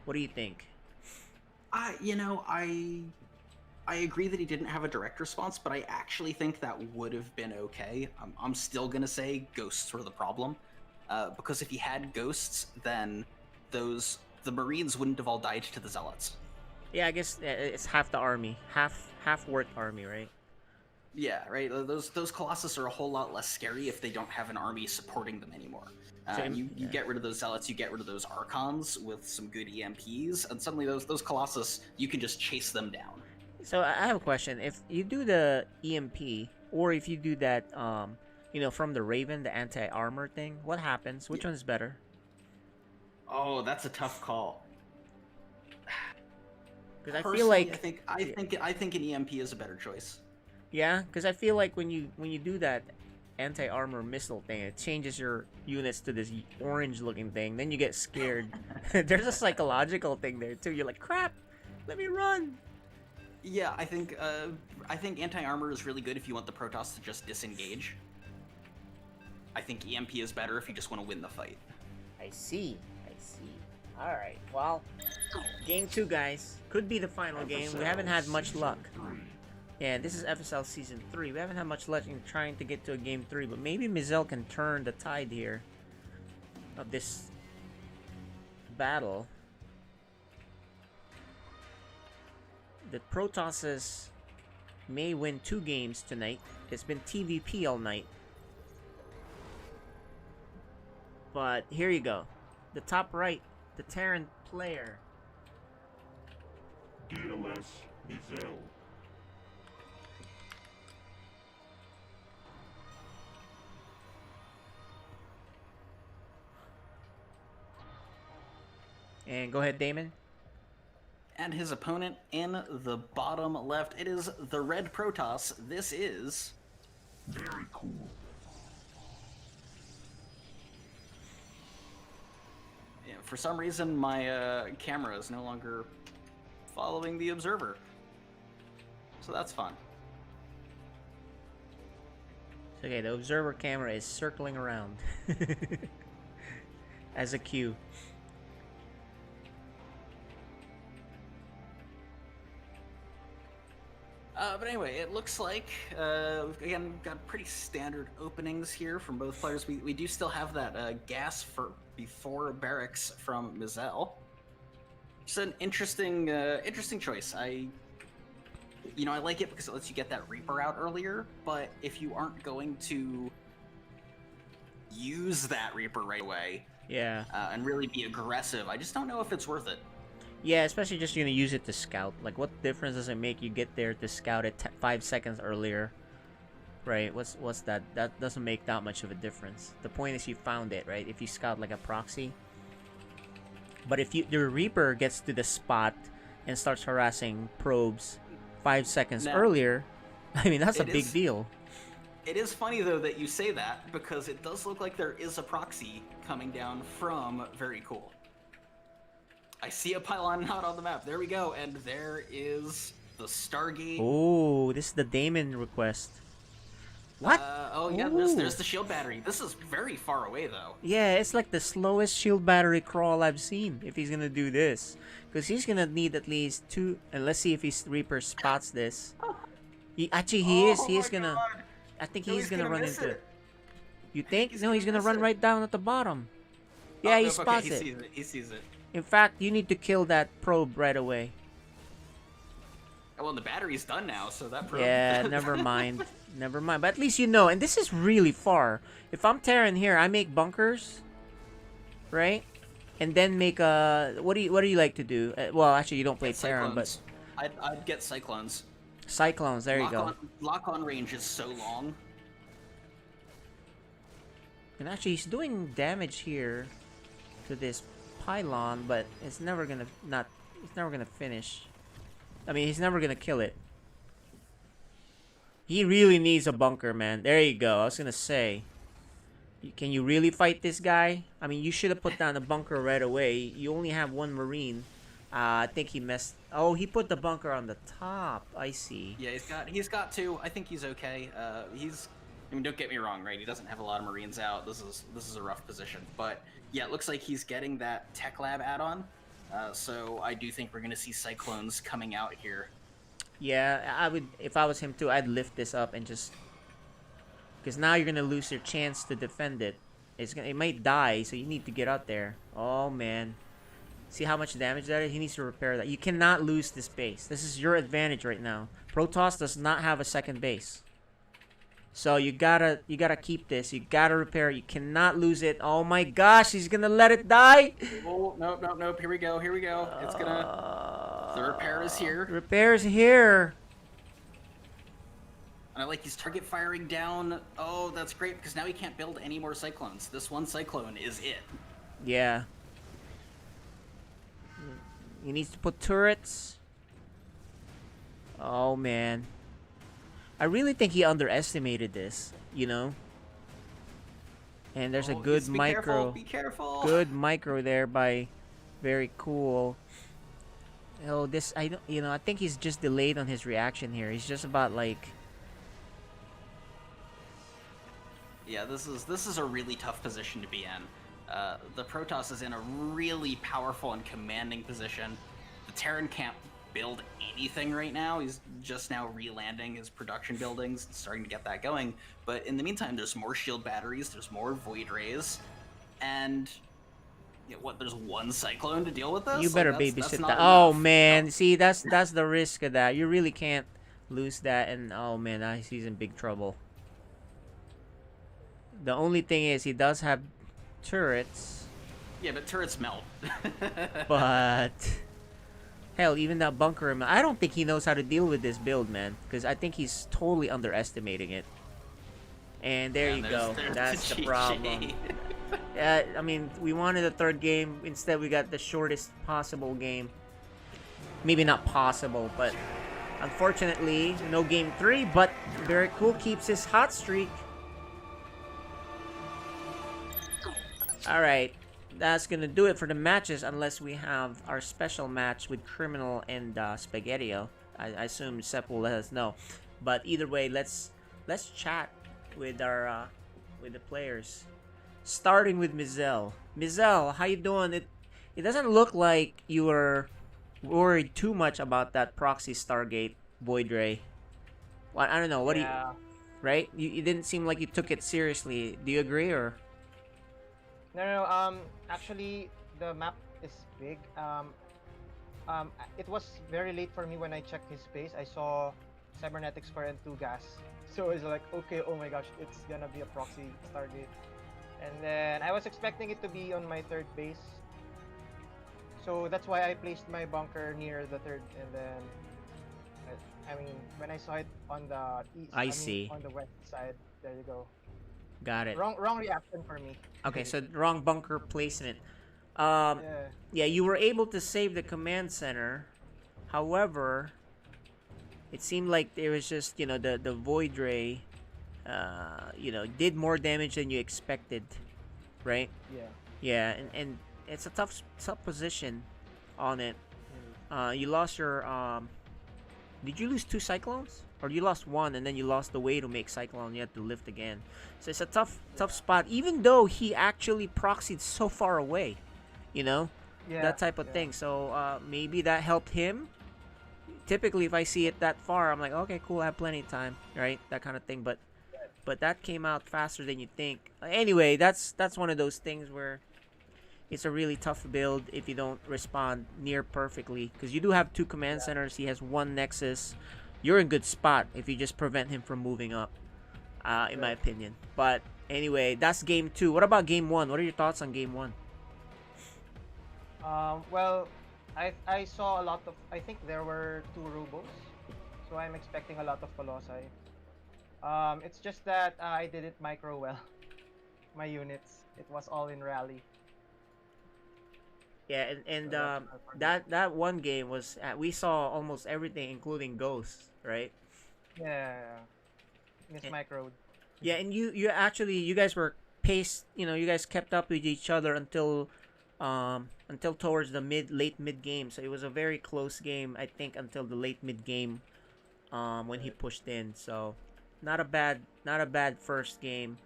What do you think? I agree that he didn't have a direct response, but I actually think that would have been okay. I'm still gonna say ghosts were the problem, because if he had ghosts, then the Marines wouldn't have all died to the Zealots. Yeah, I guess it's half the army, half worked army, right? Yeah, right. Those Colossus are a whole lot less scary if they don't have an army supporting them anymore. You get rid of those Zealots, you get rid of those Archons with some good EMPs, and suddenly those Colossus, you can just chase them down. So I have a question. If you do the EMP, or if you do that, from the Raven, the anti-armor thing, what happens? Which one's better? Oh, that's a tough call. Because I feel like I think an EMP is a better choice. Yeah, because I feel like when you do that anti-armor missile thing, it changes your units to this orange-looking thing. Then you get scared. There's a psychological thing there too. You're like, crap, let me run. Yeah, I think anti-armor is really good if you want the Protoss to just disengage. I think EMP is better if you just want to win the fight. I see. All right. Well, game 2, guys, could be the final game. We haven't had much luck. Yeah, this is FSL Season 3. We haven't had much luck in trying to get to a Game 3, but maybe Mizell can turn the tide here of this battle. The Protosses may win 2 games tonight. It's been TVP all night. But here you go. The top right, the Terran player. DLS Mizell. And go ahead, Damon. And his opponent in the bottom left, it is the red Protoss. This is Very cool. yeah, for some reason my camera is no longer following the observer. So that's fun. Okay, the observer camera is circling around as a cue. But anyway, it looks like, again, we've got pretty standard openings here from both players. We do still have that gas for before barracks from Mizell. It's an interesting choice. I like it because it lets you get that Reaper out earlier, but if you aren't going to use that Reaper right away, Yeah. and really be aggressive, I just don't know if it's worth it. Yeah, especially just you're gonna use it to scout. Like, what difference does it make you get there to scout it 5 seconds earlier? Right? What's that? That doesn't make that much of a difference. The point is you found it, right? If you scout like a proxy. But if the Reaper gets to the spot and starts harassing probes 5 seconds Now, earlier, I mean that's a it big is- deal. It is funny though that you say that because it does look like there is a proxy coming down from Very Cool. I see a pylon not on the map. There we go, and there is the Stargate. Oh, this is the Damon request. What? Oh yeah, Ooh. there's the shield battery. This is very far away though. Yeah, it's like the slowest shield battery crawl I've seen if he's gonna do this. Because he's gonna need at least 2... And let's see if his Reaper spots this. He is. He is my gonna... God. I think No, he's gonna run miss into it. it. You think? No, he's gonna gonna miss run it. right down at the bottom. Oh, Yeah, he nope, spots okay, it. Sees it. He sees it. In fact, you need to kill that probe right away. Well, the battery's done now, so that probe. Yeah, never mind. Never mind. But at least you know. And this is really far. If I'm Terran here, I make bunkers, right? And then make a... What do you like to do? Well, actually, you don't play Get Terran, but... Cyclones. I'd get cyclones. Cyclones, there you go. Lock on range is so long. And actually, he's doing damage here to this pylon, but it's never gonna It's never gonna finish. I mean, he's never gonna kill it. He really needs a bunker, man. There you go. I was gonna say, can you really fight this guy? I mean, you should have put down a bunker right away. You only have one Marine. I think he messed. Oh, he put the bunker on the top. I see. Yeah, he's got two. I think he's okay. I mean, don't get me wrong, right? He doesn't have a lot of Marines out. This is a rough position, but yeah, it looks like he's getting that Tech Lab add-on. So I do think we're gonna see Cyclones coming out here. Yeah, I would. If I was him too, I'd lift this up and just, because now you're gonna lose your chance to defend it. It might die, so you need to get out there. Oh man, see how much damage that is? He needs to repair that. You cannot lose this base. This is your advantage right now. Protoss does not have a second base, so you gotta keep this. You gotta repair it. You cannot lose it. Oh my gosh, he's gonna let it die. Oh nope. Here we go. It's gonna. The repair is here. Repair's here. And I like he's target firing down. Oh, that's great because now he can't build any more cyclones. This one cyclone is it. Yeah. He needs to put turrets. Oh man. I really think he underestimated this, you know? And there's a good micro. Be careful. Good micro there by Very Cool. Oh, this I don't, I think he's just delayed on his reaction here. He's just about like Yeah, this is a really tough position to be in. The Protoss is in a really powerful and commanding position. The Terran can't build anything right now. He's just now re-landing his production buildings and starting to get that going. But in the meantime, there's more shield batteries, there's more Void Rays, and there's one Cyclone to deal with this? you better That's babysit not that. Oh enough. man, see that's the risk of that. You really can't lose that, and oh man, now he's in big trouble. The only thing is he does have turrets, Yeah, but turrets melt. but hell, even that bunker, I don't think he knows how to deal with this build, man, because I think he's totally underestimating it. And there Yeah, you there's- go. there's That's the GG. problem. I mean, we wanted a third game. Instead, we got the shortest possible game. Maybe not possible, but unfortunately, no game 3. But Very Cool keeps his hot streak. Alright, that's gonna do it for the matches unless we have our special match with Criminal and Spaghettio. I assume Sep will let us know. But either way, let's chat with our with the players. Starting with Mizell. Mizell, how you doing? It doesn't look like you were worried too much about that proxy Stargate Void Ray. Well, I don't know. What do you Yeah. right? You didn't seem like you took it seriously. Do you agree or? No. Actually, the map is big. It was very late for me when I checked his base. I saw cybernetics core and 2 gas. So it's like, okay, oh my gosh, it's gonna be a proxy Stargate. And then I was expecting it to be on my third base. So that's why I placed my bunker near the third. And then, I mean, when I saw it on the east, I see. on the west side, there you go. Got it. Wrong reaction for me. Okay, so wrong bunker placement. Yeah, you were able to save the command center. However, it seemed like there was just, the Void Ray, did more damage than you expected, right? Yeah. Yeah, and it's a tough position on it. You lost your, did you lose 2 cyclones? Or you lost 1 and then you lost the way to make cyclone, you had to lift again. So it's a tough spot, even though he actually proxied so far away, that type of thing. So maybe that helped him. Typically, if I see it that far, I'm like, okay, cool, I have plenty of time, right? That kind of thing. But that came out faster than you think. Anyway, that's one of those things where it's a really tough build if you don't respond near perfectly, because you do have 2 command centers. He has 1 nexus. You're in good spot if you just prevent him from moving up, in my opinion. But anyway, that's game 2. What about game 1? What are your thoughts on game 1? Well, I saw a lot of. I think there were 2 robos, so I'm expecting a lot of colossi. It's just that I didn't micro well my units. It was all in rally. Yeah, and that one game was we saw almost everything, including ghosts, right? Yeah. Miss micro. Yeah, and you guys were paced. You guys kept up with each other until towards the late mid game. So it was a very close game, I think, until the late mid game, when he pushed in. So not a bad first game.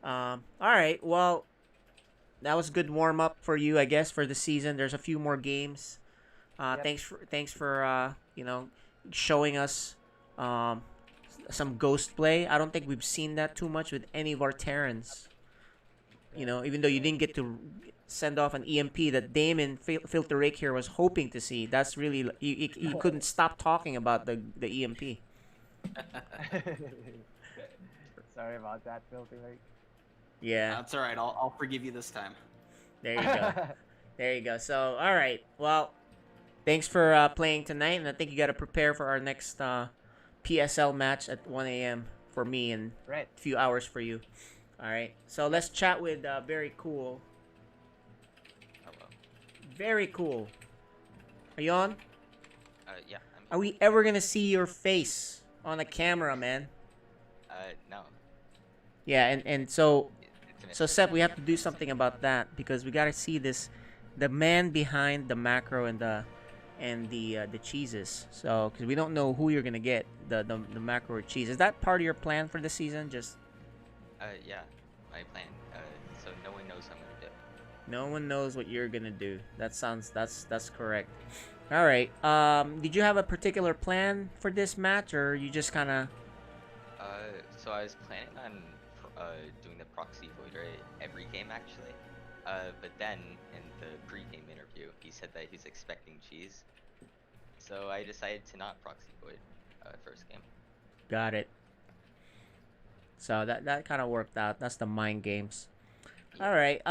All right, well, that was a good warm up for you, I guess, for the season. There's a few more games. Yep. Thanks for showing us some ghost play. I don't think we've seen that too much with any of our Terrans. Even though you didn't get to send off an EMP that Damon Filter Rake here was hoping to see. That's really he couldn't stop talking about the EMP. Sorry about that, Filthy Lake. Yeah. That's all right. I'll forgive you this time. There you go. There you go. So, all right. Well, thanks for playing tonight, and I think you got to prepare for our next PSL match at 1 a.m. for me and Right. a few hours for you. All right. So let's chat with Very Cool. Hello. Very Cool. Are you on? Yeah. Are we ever gonna see your face on a camera, man? No. Yeah, and so It's So Sep, we have to do something about that because we gotta see the man behind the macro and the cheeses. So because we don't know who you're gonna get, the macro or cheese. Is that part of your plan for the season? Just yeah. My plan. So no one knows what I'm gonna do. no one knows what you're gonna do. That's correct. All right. Did you have a particular plan for this match, or you just kind of? So I was planning on doing the proxy void ray every game actually. But then in the pre-game interview, he said that he's expecting cheese. So I decided to not proxy void first game. Got it. So that kind of worked out. That's the mind games. Yeah. All right.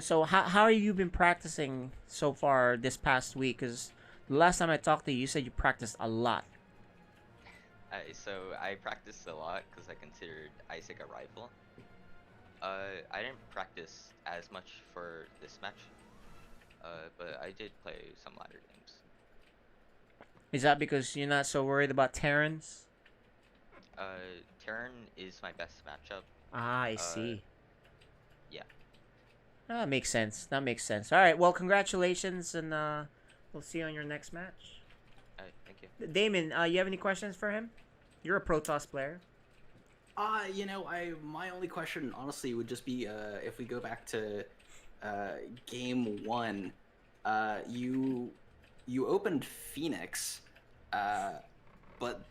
So how have you been practicing so far this past week? Because the last time I talked to you, you said you practiced a lot. So I practiced a lot because I considered Isaac a rival. I didn't practice as much for this match, but I did play some ladder games. Is that because you're not so worried about Terrans? Terran is my best matchup. Ah, I Uh, see. yeah. That makes sense. That makes sense. All right. Well, congratulations, and we'll see you on your next match. Thank you. Damon, you have any questions for him? You're a Protoss player. My only question, honestly, would just be if we go back to game one, you opened Phoenix, but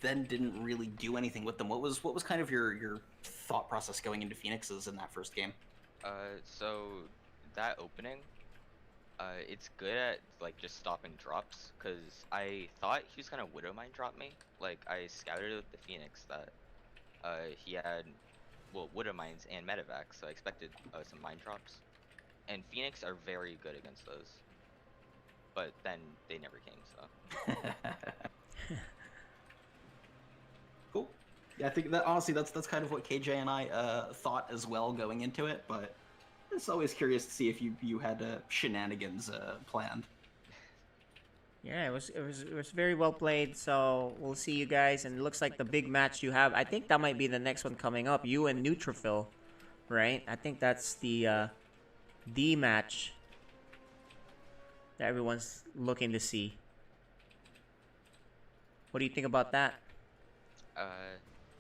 then didn't really do anything with them. What was kind of your thought process going into Phoenixes in that first game? So that opening, it's good at like just stopping drops, cause I thought he was gonna Widow Mine drop me. Like I scouted with the Phoenix that he had, well, Widow Mines and Medevac, so I expected some mine drops. And Phoenix are very good against those. But then they never came, so. Cool. Yeah, I think that honestly that's kind of what KJ and I thought as well going into it, but it's always curious to see if you had shenanigans planned. Yeah, it was very well played. So we'll see you guys, and it looks like the big match you have. I think that might be the next one coming up. You and Neutrophil, right? I think that's the match that everyone's looking to see. What do you think about that?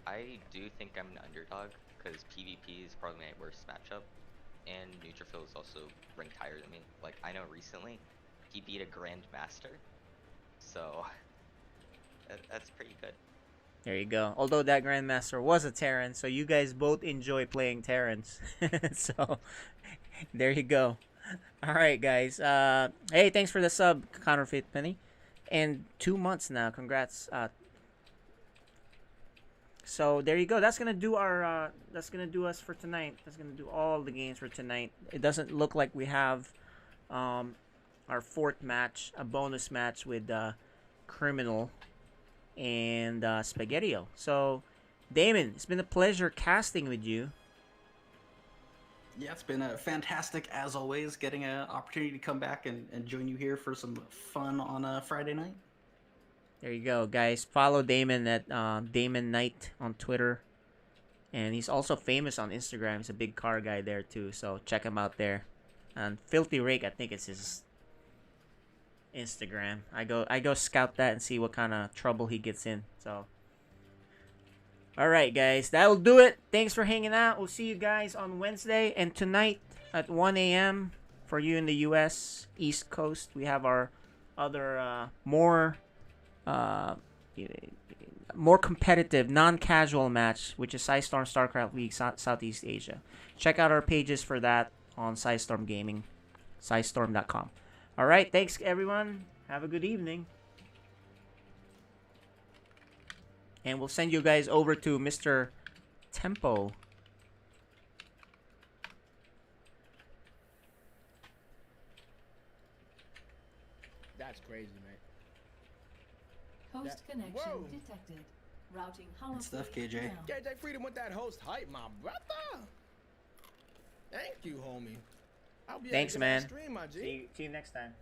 I do think I'm an underdog, because PvP is probably my worst matchup, and Neutrophil is also ranked higher than me. Like, I know recently, he beat a Grandmaster, so that's pretty good. There you go. Although that Grandmaster was a Terran, so you guys both enjoy playing Terrans. So, there you go. All right, guys. Hey, thanks for the sub, Counterfeit Penny. And 2 months now. Congrats. So there you go. That's gonna do our. That's gonna do us for tonight. That's gonna do all the games for tonight. It doesn't look like we have, our fourth match, a bonus match with Criminal and Spaghettio. So, Damon, it's been a pleasure casting with you. Yeah, it's been fantastic as always, getting an opportunity to come back and join you here for some fun on a Friday night. There you go, guys. Follow Damon at Damon Knight on Twitter. And he's also famous on Instagram. He's a big car guy there, too. So check him out there. And Filthy Rake, I think it's his Instagram. I go scout that and see what kind of trouble he gets in. So, all right, guys. That'll do it. Thanks for hanging out. We'll see you guys on Wednesday. And tonight at 1 a.m. for you in the U.S. East Coast, we have our other more competitive, non-casual match, which is Psystorm StarCraft League Southeast Asia. Check out our pages for that on Psystorm Gaming, psystorm.com. All right, thanks everyone. Have a good evening. And we'll send you guys over to Mr. Tempo. That's crazy, mate. Host connection detected. Routing hollow. Good stuff, KJ. KJ Freedom with that host hype, my brother. Thank you, homie. I'll be Thanks, man. Stream, my G. See you next time.